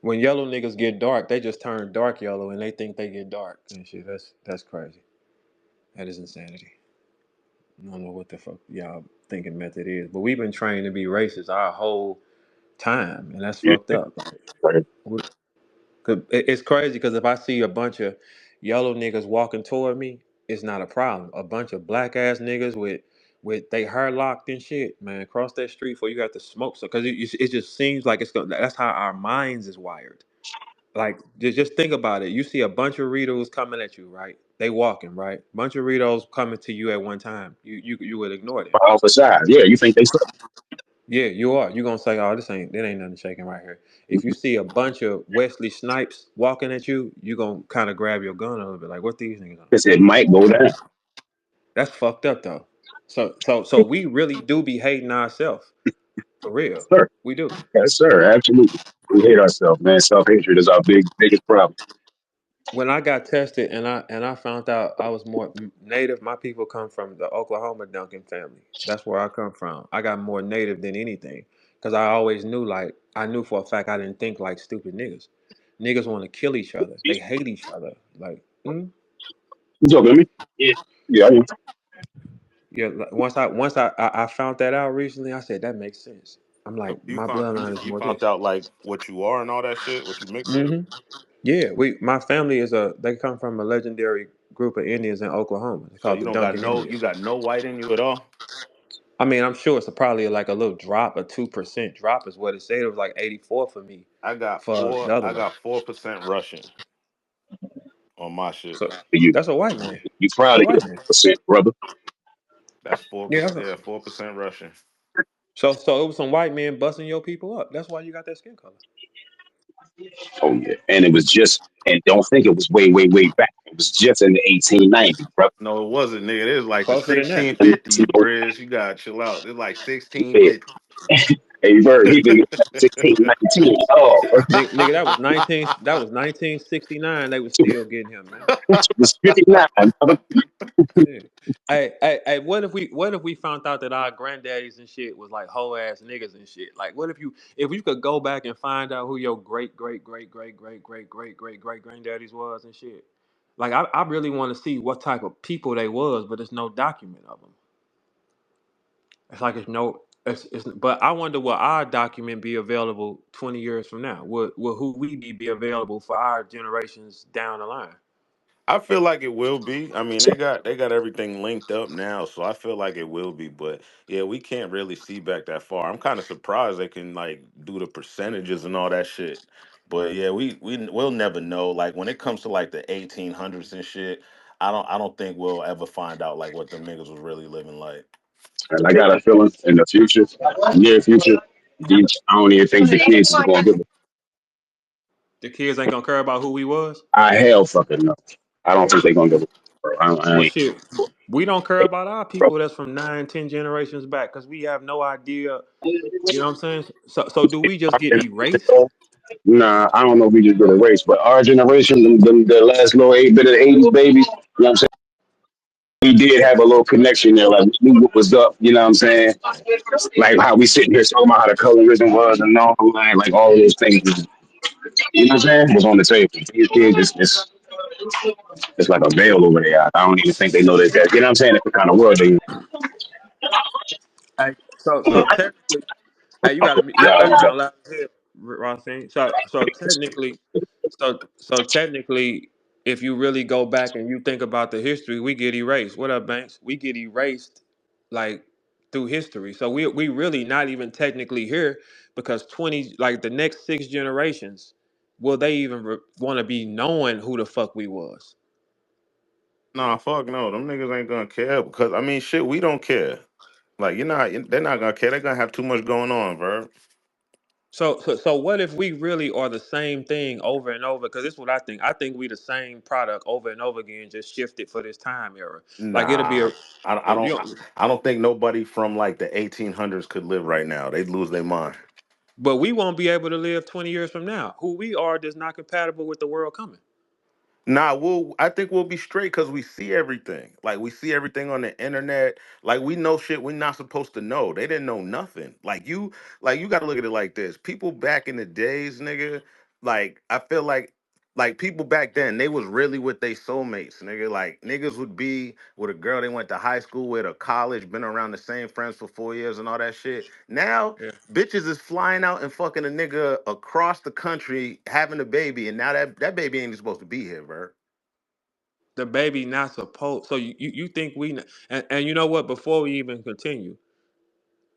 When yellow niggas get dark, they just turn dark yellow and they think they get dark and shit. That's crazy. That is insanity. I don't know what the fuck y'all thinking method is, but we've been trained to be racist our whole time, and that's Yeah, fucked up. right. We- 'Cause it's crazy because if I see a bunch of yellow niggas walking toward me, it's not a problem. A bunch of black ass niggas with they hair locked and shit, man, cross that street before you got to smoke. So because it just seems like it's gonna, that's how our minds is wired. Like just think about it. You see a bunch of Ritos coming at you, right? They walking, right? Bunch of Ritos coming to you at one time. You would ignore them. Off the side. Yeah, you think they suck. Yeah, you are. You gonna say, "Oh, that ain't nothing shaking right here." If you see a bunch of Wesley Snipes walking at you, you gonna kind of grab your gun a little bit, like, "What these niggas on?" Because it might go down. That's fucked up though. So we really do be hating ourselves for real. Sir. We do. Yes, sir. Absolutely. We hate ourselves, man. Self hatred is our biggest problem. When I got tested and I found out I was more native, my people come from the Oklahoma Duncan family. That's where I come from. I got more native than anything because I always knew, like, I knew for a fact I didn't think like stupid niggas. Niggas want to kill each other. You They hate each other. Like, talking to me? Yeah. Yeah, I mean, yeah. Like, once I found that out recently, I said that makes sense. I'm So like, my bloodline is you more found this. out like what you are and all that shit, what you mixed with. Hmm. Yeah, my family they come from a legendary group of Indians in Oklahoma. They're So called the Duncan you Indians. got no white in you at all. I mean, I'm sure it's probably like a little drop, a 2% drop is what it said. It was like 84 for me for the other I one. got 4% Russian on my shit. So you that's a white man. you That's proud a of your white man. percent, brother. That's four Yeah. percent. Yeah, 4% Russian. So it was some white men busting your people up. That's why you got that skin color. Oh yeah. And it was just and don't think it was way back. It was just in the 1890s, brother. No, it wasn't, nigga. It was like the Closer than that. 1650s, Briz. You gotta chill out. It's like Yeah. 1650. Hey, Bird, he been 1619. Oh, Nigga, that was 1969. They was still getting him, man. it was 59, brother. Yeah. Hey, what if we found out that our granddaddies and shit was like hoe ass niggas and shit? Like, what if you could go back and find out who your great granddaddies was and shit? Like, I really want to see what type of people they was, but there's no document of them. It's like it's no. But I wonder will our document be available 20 years from now? Will who we be available for our generations down the line? I feel like it will be. I mean, they got everything linked up now, so I feel like it will be. But yeah, we can't really see back that far. I'm kind of surprised they can like do the percentages and all that shit. But yeah, we'll never know. Like when it comes to like the 1800s and shit, I don't think we'll ever find out like what them niggas was really living like. And I got a feeling in the future, near future, I don't even think the kids is gonna give The kids ain't gonna care about who we was. I hell fucking no. I don't think they're gonna give a bro. I Well, ain't, shit, we don't care about our bro. people that's from 9, 10 generations back because we have no idea. You know what I'm saying? So do we just get erased? Nah, I don't know if we just did a race, but our generation, the last little 8 bit of the 80s babies, you know what I'm saying? We did have a little connection there, like we knew what was up, you know what I'm saying? Like how we sitting here talking about how the colorism was and all, like all those things, you know what I'm saying, was on the table. These kids, it's like a veil over there. I don't even think they know that, you know what I'm saying? That's the kind of world they in. Hey, so technically, hey, you Yeah, background loud as hell, Rossing. So technically, if you really go back and you think about the history, we get erased. What up, Banks? We get erased like through history. So we really not even technically here because 20 like the next 6 generations, will they even want to be knowing who the fuck we was? Nah, fuck no, them niggas ain't gonna care because I mean, shit, we don't care. Like they're not gonna care. They're gonna have too much going on, bro. So what if we really are the same thing over and over? Because this is what I think. I think we the same product over and over again, just shifted for this time era. Like it'll be Nah, I you don't know, I don't think nobody from like the 1800s could live right now. They'd lose their mind. but we won't be able to live 20 years from now. Who we are is not compatible with the world coming. Nah, I think we'll be straight because we see everything. Like we see everything on the internet. Like we know shit we're not supposed to know. They didn't know nothing. Like you got to look at it like this. People back in the days, nigga. Like I feel like people back then, they was really with their soulmates, nigga. Like niggas would be with a girl they went to high school with or college, been around the same friends for 4 years and all that shit. Now Yeah. bitches is flying out and fucking a nigga across the country having a baby, and now that baby ain't even supposed to be here, bro. The baby not supposed. So you think we and you know what? Before we even continue,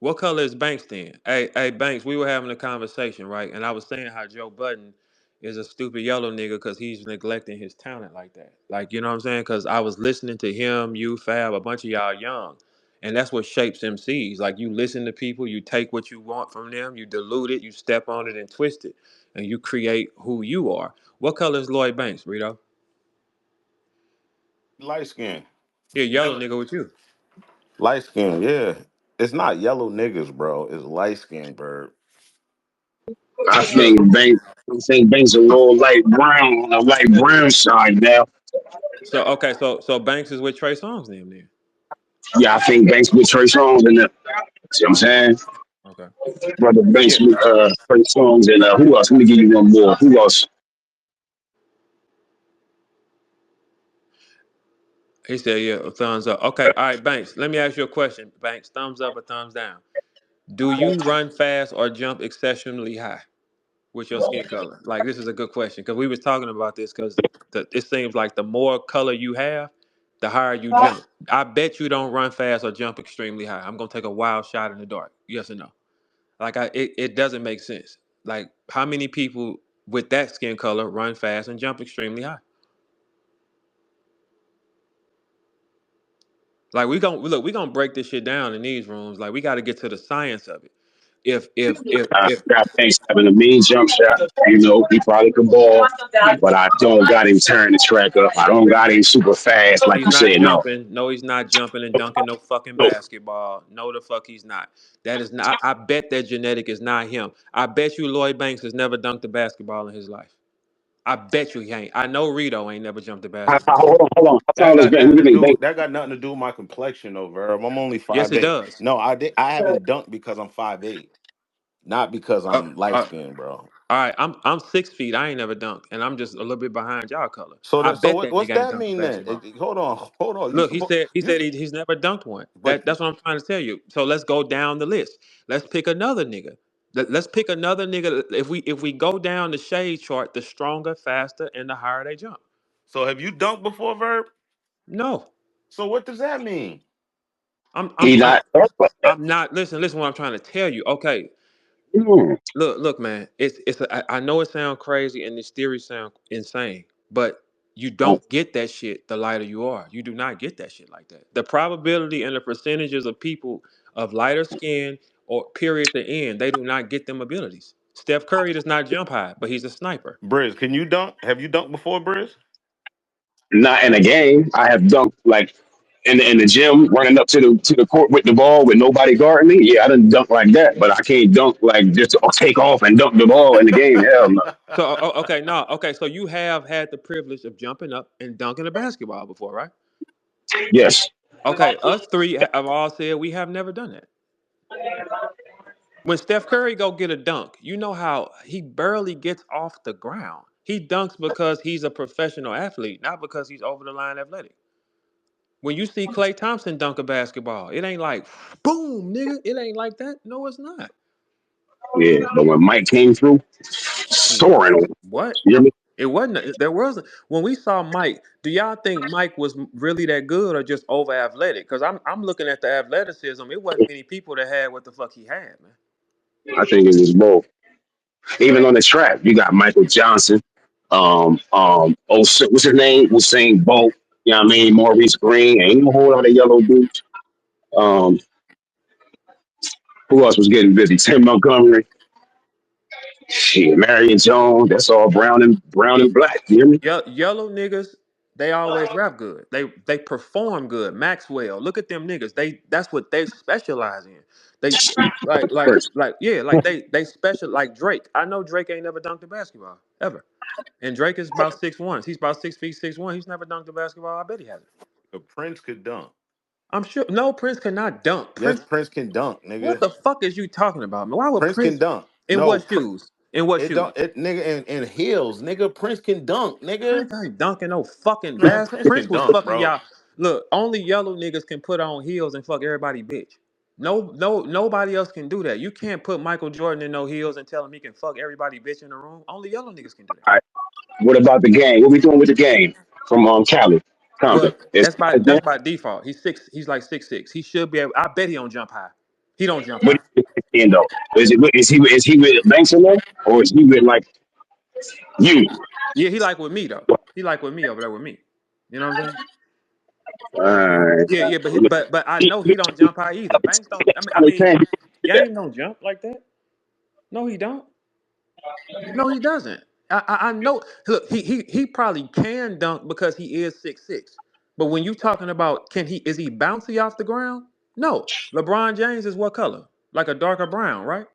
what color is Banks then? Hey, Banks, we were having a conversation, right? And I was saying how Joe Budden is a stupid yellow nigga because he's neglecting his talent like that. Like, you know what I'm saying? Because I was listening to him, you, Fab, a bunch of y'all young. And that's what shapes MCs. Like, you listen to people, you take what you want from them, you dilute it, you step on it and twist it, and you create who you are. What color is Lloyd Banks, Rito? Light skin. He a yellow nigga with you. Light skin, yeah. It's not yellow niggas, bro. It's light skin, bird. I Look, think Banks a little light brown on the light brown side now. so Banks is with Trey Songz then. Yeah, I think Banks with Trey Songz and the, see what I'm saying? Okay. Brother Yeah. Banks with Trey Songz and who else? Let me give you one more. Who else? He said, yeah, a thumbs up. Okay, all right, Banks. Let me ask you a question. Banks, thumbs up or thumbs down? Do you run fast or jump exceptionally high with your skin color? Like, this is a good question because we was talking about this because it seems like the more color you have, the higher you jump. I bet you don't run fast or jump extremely high. I'm gonna take a wild shot in the dark. Yes or no? Like, it doesn't make sense. Like, how many people with that skin color run fast and jump extremely high? Like we gonna break this shit down in these rooms. Like we got to get to the science of it. If I Banks having a mean jump shot. You know, he probably could ball, but I don't got him tearing the track up. I don't got him super fast, like he's you not said. No, jumping, no, he's not jumping and dunking no fucking basketball. No, the fuck he's not. That is not. I bet that genetic is not him. I bet you Lloyd Banks has never dunked a basketball in his life. I bet you he ain't. I know Rito ain't never jumped a basketball. hold on. How That tall is got Banks? What nothing do to you think do. Banks? That got nothing to do with my complexion, though, Verb. I'm only Yes, five it eight. does. No, I haven't dunked because I'm 5'8", not because Uh, I'm light uh, skinned, bro. All right, I'm 6 feet. I ain't never dunked, and I'm just a little bit behind y'all color. So I that so bet what, that what's nigga ain't that dunked a mean then? basketball. Hold on. You Look, he supposed said he you said he's never dunked one. but That's what I'm trying to tell you. So let's go down the list. Let's pick another nigga. Let's pick another nigga. If we go down the shade chart, the stronger, faster, and the higher they jump. so have you dunked before, Verb? No, So what does that mean? I'm I'm He I'm not talk like that. I'm not. Listen. What I'm trying to tell you. Okay, Mm. look, man. I know it sounds crazy and this theory sound insane, but you Don't don't get that shit the lighter you are. You do not get that shit like that. The probability and the percentages of people of lighter skin or period to end, they do not get them abilities. Steph Curry does not jump high, but he's a sniper. Briz, can you dunk? Have you dunked before, Briz? not in a game. I have dunked like in the gym, running up to the court with the ball with nobody guarding me. Yeah, I done dunk like that, but I can't dunk like just to take off and dunk the ball in the game. Hell no. So okay, no, okay. So you have had the privilege of jumping up and dunking a basketball before, right? Yes. Okay, us three have all said we have never done that. When Steph Curry go get a dunk, you know how he barely gets off the ground. He dunks because he's a professional athlete, not because he's over the line athletic. When you see Klay Thompson dunk a basketball, it ain't like boom, nigga. It ain't like that. No, it's not. Yeah, but when Mike came through, soaring on him. What? You hear me? It wasn't. There wasn't. When we saw Mike, do y'all think Mike was really that good or just over athletic? Because I'm looking at the athleticism. It wasn't many people that had what the fuck he had, man. I think it was both. Even on the track, you got Michael Johnson. Oh, what's his name? Usain Bolt. You know what I mean? Maurice Green. Ain't a whole lot of yellow dudes. Um, who else was getting busy? Tim Montgomery. Shit, Marion Jones. That's all brown and black. You hear me? Yellow niggas, they always rap good. They perform good. Maxwell, look at them niggas. That's what they specialize in. They First. yeah, like they special like Drake. I know Drake ain't never dunked a basketball ever, and Drake is about 6'1". He's about 6 feet 6'1". He's never dunked a basketball. I bet he hasn't. The Prince could dunk. I'm sure. No, Prince cannot dunk. Yes, Prince, Prince can dunk, what nigga. the fuck is you talking about, man? Why would Prince can Prince? dunk. In No, what shoes? In what it shoes? don't it nigga in heels, nigga. Prince can dunk, nigga. Prince ain't dunking no fucking Man, bass. Prince Prince can was dunk, fucking bro. y'all. Look, only yellow niggas can put on heels and fuck everybody bitch. No, nobody else can do that. You can't put Michael Jordan in no heels and tell him he can fuck everybody bitch in the room. Only yellow niggas can do that. All right. What about the game? What we doing with the game from Cali, Well, Compton? It's that's by default. He's six. He's like 6'6". He should be able. I bet he don't jump high. He don't jump what high. is though? Is he with Banks in there, or is he with like you? Yeah, he like with me though. He like with me over there with me. You know what I'm saying? Uh, Yeah, yeah, but I know he don't jump high either. Banks don't. Game don't jump like that. No, he don't. No, he doesn't. I know. Look, he probably can dunk because he is 6'6". But when you talking about is he bouncy off the ground? No. LeBron James is what color? Like a darker brown, right?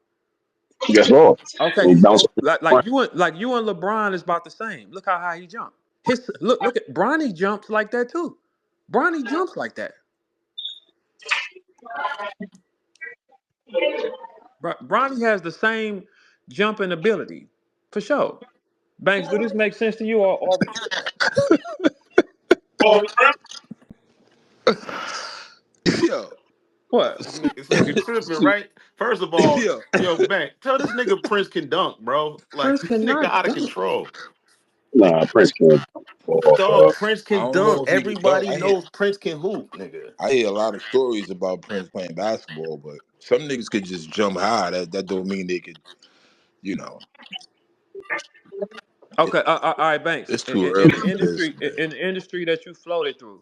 Guess what? Okay. He bounced. So like you and LeBron is about the same. Look how high he jumped. His look at Bronny jumps like that too. Bronny jumps like that. Bronny has the same jumping ability for sure. Banks, do this make sense to you or we tripping? Yo, What? This nigga tripping, right? First of all, yo. yo, Bank, tell this nigga Prince can dunk, bro. Like Prince this nigga cannot out of dunk. control. Nah, Prince can't. Dog, Prince I can don't know dunk. if he can dunk. Everybody knows Prince can hoop, nigga. I hear a lot of stories about Prince playing basketball, but some niggas could just jump high. That don't mean they could, you know. It, Okay, all right, Banks. it's In, too in, in early the for this, industry, man. in the industry that you floated through,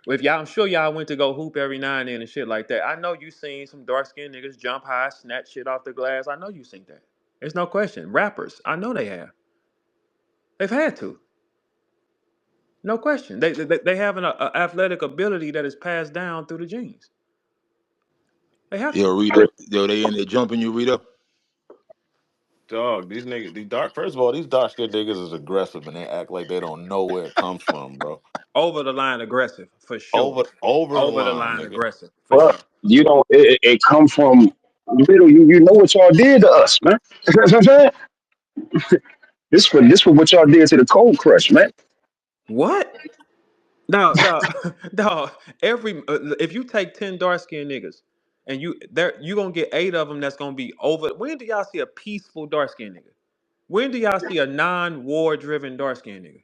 if y'all, I'm sure y'all went to go hoop every now and then and shit like that. I know you seen some dark skinned niggas jump high, snatch shit off the glass. I know you seen that. There's no question. Rappers, I know they have. They've had to. No question. They have an athletic ability that is passed down through the genes. They have Yo, to. Rita, yo, they in there jumping you, Rita. Dog, these niggas, these dark. First of all, these dark skinned niggas is aggressive and they act like they don't know where it comes from, bro. Over the line aggressive for sure. Over the Over the line, line nigga. aggressive for But sure. you don't. It come from little. You know what y'all did to us, man. That's what I'm saying. This for what y'all did to the Cold Crush, man. What? No, no. Every if you take 10 dark skinned niggas and you gonna get 8 of them that's gonna be over. When do y'all see a peaceful dark skinned nigga? When do y'all see a non-war driven dark skinned nigga?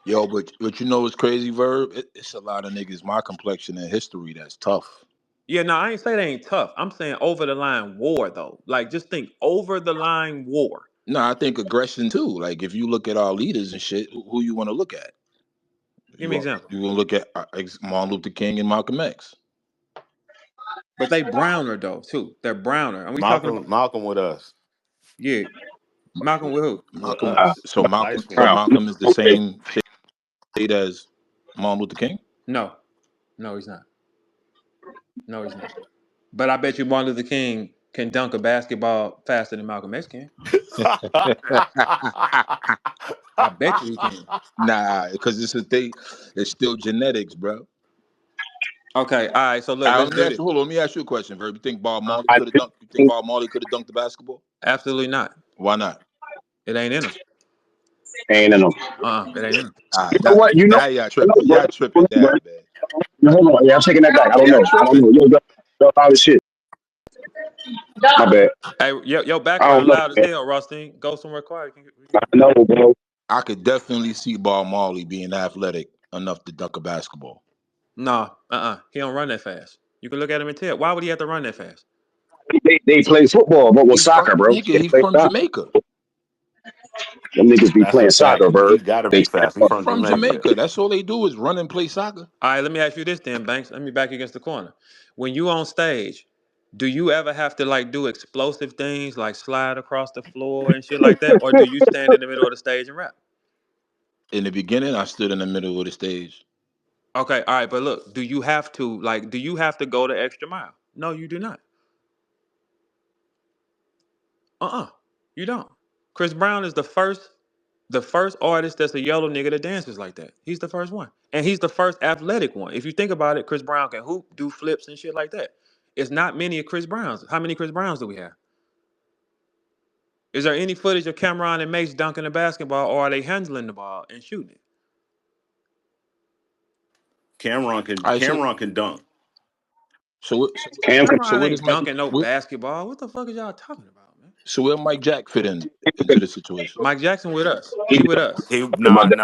Yo, but you know what's crazy, Verb? It's a lot of niggas my complexion in history that's tough. Yeah, no, I ain't say they ain't tough. I'm saying over the line war though. Like just think over the line war. No, I think aggression too. Like if you look at our leaders and shit, who you want to look at? Give me an example. You want to look at Martin Luther King and Malcolm X. But they browner though too. They're browner. And we talking about Malcolm with us. yeah, Malcolm with who? With Malcolm. Uh, us. So Light Malcolm. So skin. uh, Malcolm is the same shade as Martin Luther King. No, no, he's not. No, he's not. But I bet you Martin Luther King can dunk a basketball faster than Malcolm X can. I bet you he can. Nah, because it's a thing. It's still genetics, bro. Okay, all right. So look, let's Let me do ask this. you. Hold on. Let me ask you a question, Verb. You think Bob Huh? Marley I could have dunked? You think think Bob Marley could have dunked the basketball? Absolutely not. Why not? It ain't in him. ain't in them. It ain't in him. All You right, know what? You know, now y'all I know, tripping. bro. Y'all tripping down, man. No, hold on. Yeah, I'm taking that back. I don't Y'all know. I don't tripping. know. Yo, all this shit. My bad. Hey, your I don't background know, loud as man. hell, Rothstein. Go somewhere quiet. I know, bro. I could definitely see Bob Marley being athletic enough to dunk a basketball. Nah, he don't run that fast. You can look at him and tell. Why would he have to run that fast? They play football, but with He's from soccer, bro. nigga. They He's play from soccer. Jamaica. Them niggas be That's a playing fact. soccer, bro. He gotta They be fast. He He's from from Jamaica. Jamaica. That's all they do is run and play soccer. All right, let me ask you this then, Banks. Let me back against the corner. When you on stage, do you ever have to like do explosive things like slide across the floor and shit like that, or do you stand in the middle of the stage and rap? In the beginning, I stood in the middle of the stage. Okay, all right, but look, do you have to go the extra mile? No, you do not. Uh-uh. You don't. Chris Brown is the first artist that's a yellow nigga that dances like that. He's the first one. And he's the first athletic one. If you think about it, Chris Brown can hoop, do flips and shit like that. It's not many of Chris Browns. How many Chris Browns do we have? Is there any footage of Cameron and Mace dunking the basketball, or are they handling the ball and shooting it? All right, Cameron can dunk. Cam, so Cameron where does ain't Mike? dunking no basketball. What the fuck is y'all talking about, man? So where Mike Jack fit into the situation? Mike Jackson with us. he He be with us. He about that.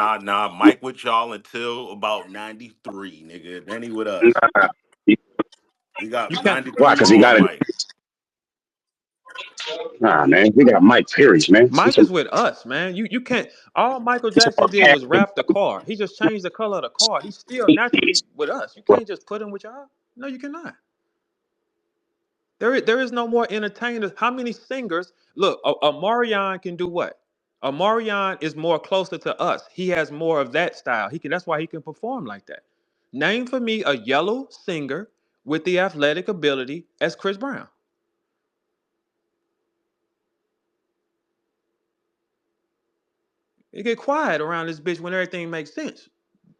Mike with y'all until about 93, nigga. Then he with us. Nah, he, We got You can't. why? 93 Because he raw got it. Mike. Nah, man. We got Mike Perry, man. Mike is with us, man. You can't. All Michael It's Jackson about did Cam. was wrap the car. He just changed the color of the car. He's still naturally with us. You can't just put him with y'all. No, you cannot. There is no more entertainers. How many singers? Look, Amarion can do what? Amarion is more closer to us. He has more of that style. He can. That's why he can perform like that. Name for me a yellow singer with the athletic ability as Chris Brown. It get quiet around this bitch when everything makes sense.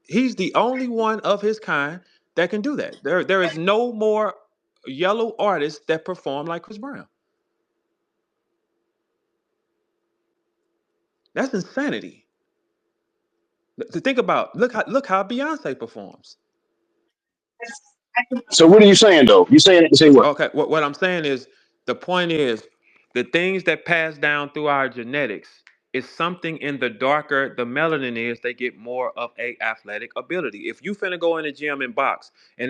He's the only one of his kind that can do that. There is no more yellow artists that perform like Chris Brown. That's insanity. To think about, look how Beyonce performs. So what are you saying, though? You saying to say what? Okay, what I'm saying is the point is the things that pass down through our genetics is something in the darker the melanin is, they get more of a athletic ability. If you finna go in the gym and box and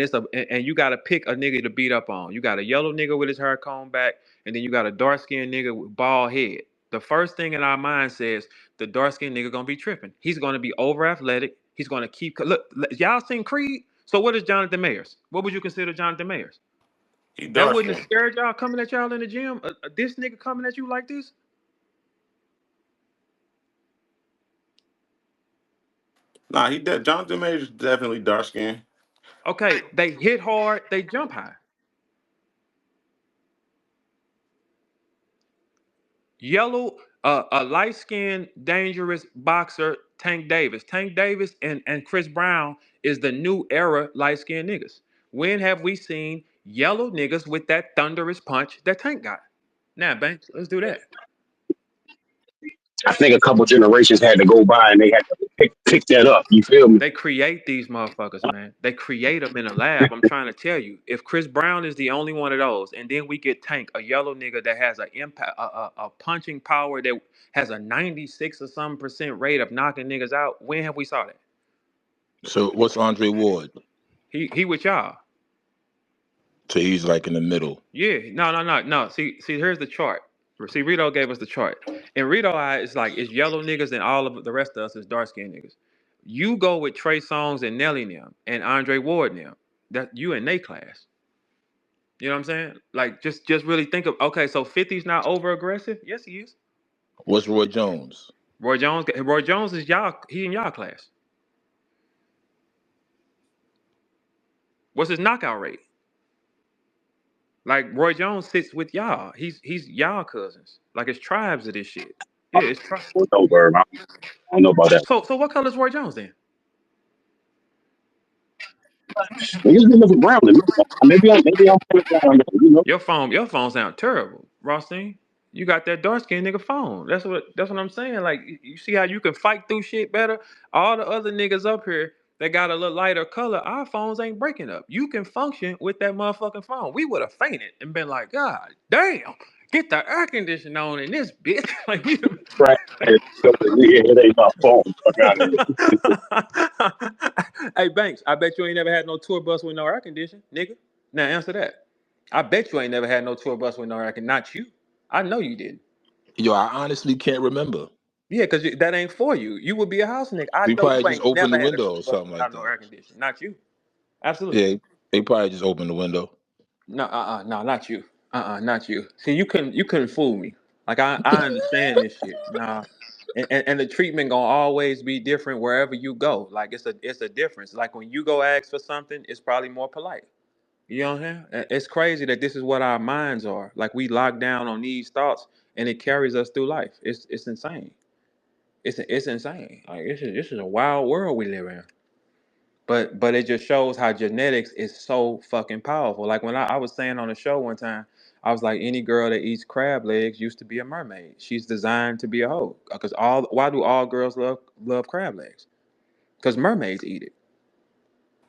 you gotta pick a nigga to beat up on, you got a yellow nigga with his hair combed back, and then you got a dark skinned nigga with bald head. The first thing in our mind says the dark skinned nigga gonna be tripping. He's gonna be over athletic. He's gonna keep y'all seen Creed? So what is Jonathan Mayers? What would you consider Jonathan Mayers? He That dark wouldn't have skin. scared y'all coming at y'all in the gym. This nigga coming at you like this. Nah, he Jonathan Majors definitely dark skin. Okay, they hit hard, they jump high. Yellow, a light skinned, dangerous boxer, Tank Davis. Tank Davis and Chris Brown is the new era light skinned niggas. When have we seen yellow niggas with that thunderous punch that Tank got? Now, Banks, let's do that. I think a couple generations had to go by and they had to pick that up. You feel me? They create these motherfuckers, man. They create them in a lab. I'm trying to tell you. If Chris Brown is the only one of those, and then we get Tank, a yellow nigga that has a impact, a punching power that has a 96 or some percent rate of knocking niggas out. When have we saw that? So what's Andre Ward? He with y'all. So he's like in the middle. Yeah, no. See, here's the chart. See, Rito gave us the chart. And Rito eye is like it's yellow niggas and all of the rest of us is dark skinned niggas. You go with Trey Songz and Nelly them and Andre Ward them. That you in they class. You know what I'm saying? Like just really think of okay, so 50's not over aggressive? Yes, he is. What's Roy Jones? Roy Jones is y'all, he in y'all class. What's his knockout rate? Like Roy Jones sits with y'all. He's y'all cousins. Like it's tribes of this shit. Yeah, it's tribes. No, Verb. I don't know about that. So what color is Roy Jones then? Niggas been looking brown to me. Maybe I'm putting down, you know. Your phone sound terrible, Rothstein. You got that dark skinned nigga phone. That's what I'm saying. Like you see how you can fight through shit better? All the other niggas up here that got a little lighter color, our phones ain't breaking up. You can function with that motherfucking phone. We would have fainted and been like, God damn, get the air conditioner on in this bitch. Like we Right. It ain't my phone. Fuck out of here. Hey Banks, I bet you ain't never had no tour bus with no air conditioning, nigga. Now answer that. I bet you ain't never had no tour bus with no air conditioning. Not you. I know you didn't. Yo, I honestly can't remember. Yeah, because that ain't for you. You would be a house nigga. I We know probably you just ain't opened never the had a window tour or bus something like without no that. air conditioning. Not you. Absolutely. Yeah, they probably just opened the window. No, no, not you. Not you. See, you couldn't fool me. Like I understand this shit. Nah. And the treatment gonna always be different wherever you go. Like it's a difference. Like when you go ask for something, it's probably more polite. You know what I'm saying? It's crazy that this is what our minds are. Like we lock down on these thoughts and it carries us through life. It's insane. It's insane. Like this is a wild world we live in. But it just shows how genetics is so fucking powerful. Like when I was saying on the show one time, I was like, any girl that eats crab legs used to be a mermaid. She's designed to be a hoe. Because all why do all girls love crab legs? Because mermaids eat it.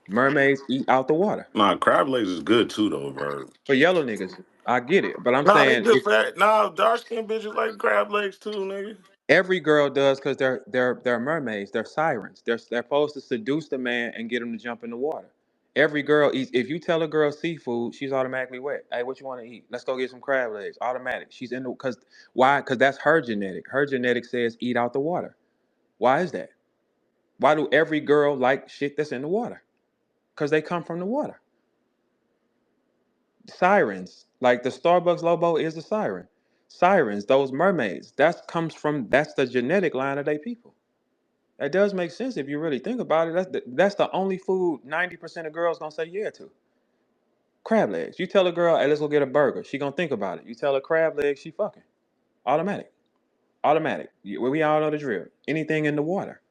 Mermaids eat out the water. Nah, crab legs is good too though, bro. For yellow niggas, I get it. But I'm Nah, they saying good if for that. Nah, dark skinned bitches like crab legs too, nigga. every girl does because they're mermaids, they're sirens. They're supposed to seduce the man and get him to jump in the water. Every girl eats. If you tell a girl seafood, she's automatically wet. Hey, what you want to eat? Let's go get some crab legs. Automatic. She's in the because why? Because that's her genetic. Her genetic says eat out the water. Why is that? Why do every girl like shit that's in the water? Because they come from the water. Sirens, like the Starbucks logo is a siren. Sirens, those mermaids, that's the genetic line of their people. That does make sense if you really think about it. That's the only food 90% of girls gonna say yeah to. Crab legs. You tell a girl, hey, let's go get a burger. She gonna think about it. You tell her crab legs, she fucking. Automatic. Automatic. We all know the drill. Anything in the water.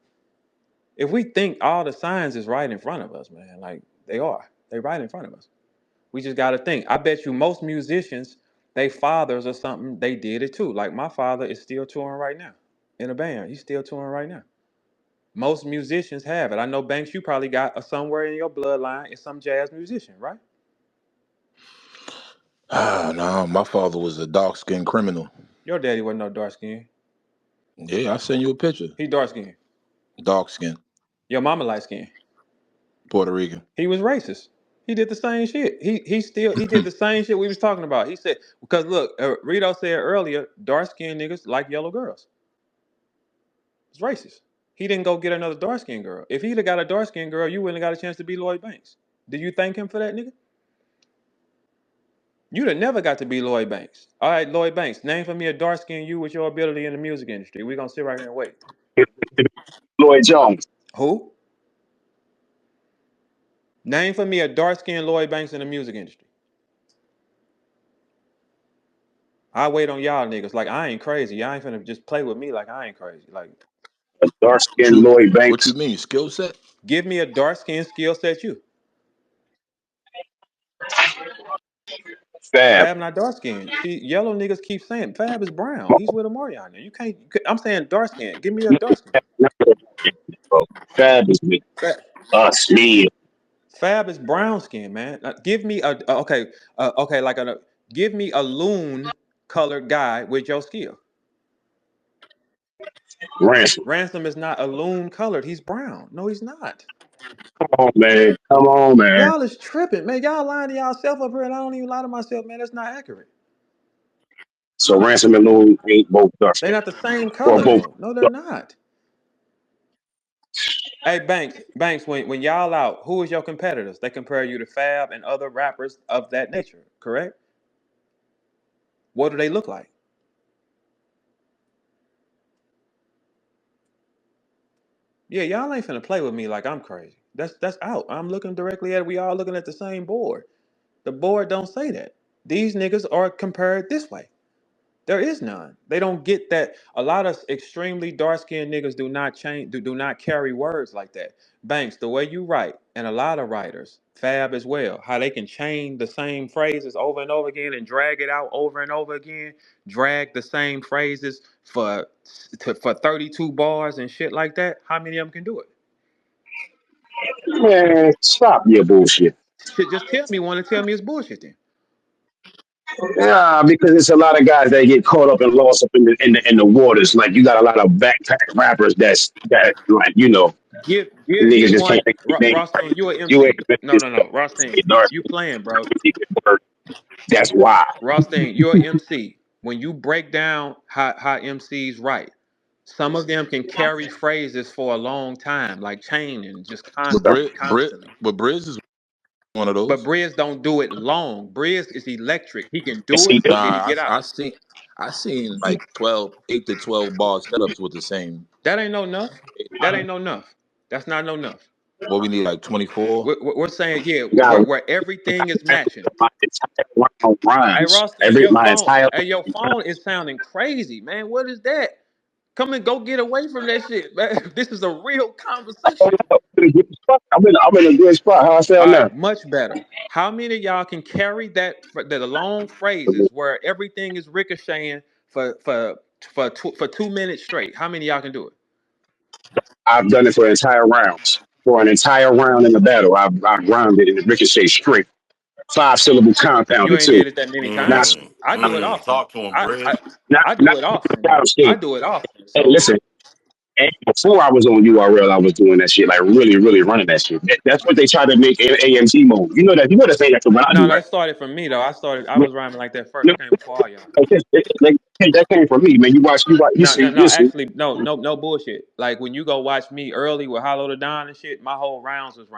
If we think all the signs is right in front of us, man, like they are. They right in front of us. We just gotta think. I bet you most musicians, they fathers or something, they did it too. Like my father is still touring right now in a band. He's still touring right now. Most musicians have it. I know Banks, you probably got somewhere in your bloodline is some jazz musician, right? Ah, no, my father was a dark skinned criminal. Your daddy wasn't no dark skin. Yeah, I'll send you a picture. He dark skin. Dark skin, Your mama light skin. Puerto Rican. He was racist. He did the same shit. He did the same shit we was talking about. He said because look, Rito said earlier, dark skinned niggas like yellow girls. It's racist. He didn't go get another dark skinned girl. If he'd have got a dark skinned girl, you wouldn't have got a chance to be Lloyd Banks. Do you thank him for that, nigga? You'd have never got to be Lloyd Banks. All right, Lloyd Banks, name for me a dark skinned you with your ability in the music industry. We're gonna sit right here and wait. Lloyd Jones. Who? Name for me a dark skinned Lloyd Banks in the music industry. I wait on y'all niggas. Like I ain't crazy. Y'all ain't finna just play with me like I ain't crazy. Like Dark What skinned you Lloyd what you Banks. mean? Skill set? give me a dark skinned skill set you. Fab. Fab not dark skinned. See, yellow niggas keep saying Fab is brown. He's with Amarion. You can't. I'm saying dark skin. Give me a dark skin. Fab is with Fab, us, me. Fab is brown skin, man. Give me okay, okay, like give me a loon colored guy with your skill. Ransom. Ransom is not a loon colored. He's brown. No, he's not. Come on, man. Come on, man. Y'all is tripping, man. Y'all lying to y'allself up here, and I don't even lie to myself, man. That's not accurate. So Ransom and Loon ain't both dark They're skin. not the same Or color, both. though. No, they're not. Hey, Banks, when y'all out, who is your competitors? They compare you to Fab and other rappers of that nature, correct? What do they look like? Yeah, y'all ain't finna play with me like I'm crazy. That's out. I'm looking directly at it. We all looking at the same board. The board don't say that. These niggas are compared this way. There is none. They don't get that. A lot of extremely dark-skinned niggas do not change, do not carry words like that. Banks, the way you write, and a lot of writers, Fab as well, how they can chain the same phrases over and over again and drag it out over and over again, drag the same phrases for 32 bars and shit like that. How many of them can do it? Man, stop your bullshit. Shit, just tell me one and tell me it's bullshit then. Yeah, because it's a lot of guys that get caught up and lost up in the waters. Like you got a lot of backpack rappers that like Give me niggas just one. can't think of their name. Rothstein, you a You ain't MC. gonna No, just no, no. Rothstein, say dark you playing, bro. word. That's why. Rothstein, you're an MC. When you break down how MCs write, some of them can carry phrases for a long time, like chain and just But constantly. but Briz is one of But those. Briz don't do it long. Briz is electric. He can And do see, it and then he Nah, get out. I seen like 8 to 12 bar setups with the same. That ain't no enough. That ain't no enough. That's not no enough. What we need like 24. We're saying, yeah, you got where everything is matching. my entire round Hey, rhymes. Rothstein, your My phone. entire Hey, your phone is sounding crazy, man. What is that? Come and go get away from that shit, man. This is a real conversation. I'm in a good spot. How I sound All now? right, much better. How many of y'all can carry the long phrases where everything is ricocheting for 2 minutes straight? How many of y'all can do it? I've done it for entire rounds. For an entire round in the battle, I've grounded in the ricochet straight. 5 syllable You compounded ain't too. did it that many Not times. I do it often. Talk to him, I Briz. I, not I do not it often, down bro. I skin. do it often. Hey, So listen. And before I was on URL, I was doing that shit, like really, really running that shit. That's what they try to make AMC mode. You know that thing that's what I no, do, right? that started from me though. I No, was rhyming like that first. no, I came before all y'all. that came from me, man. You No, no, see, no. listen. Actually, no bullshit. Like when you go watch me early with Hollow the Don and shit, my whole rounds was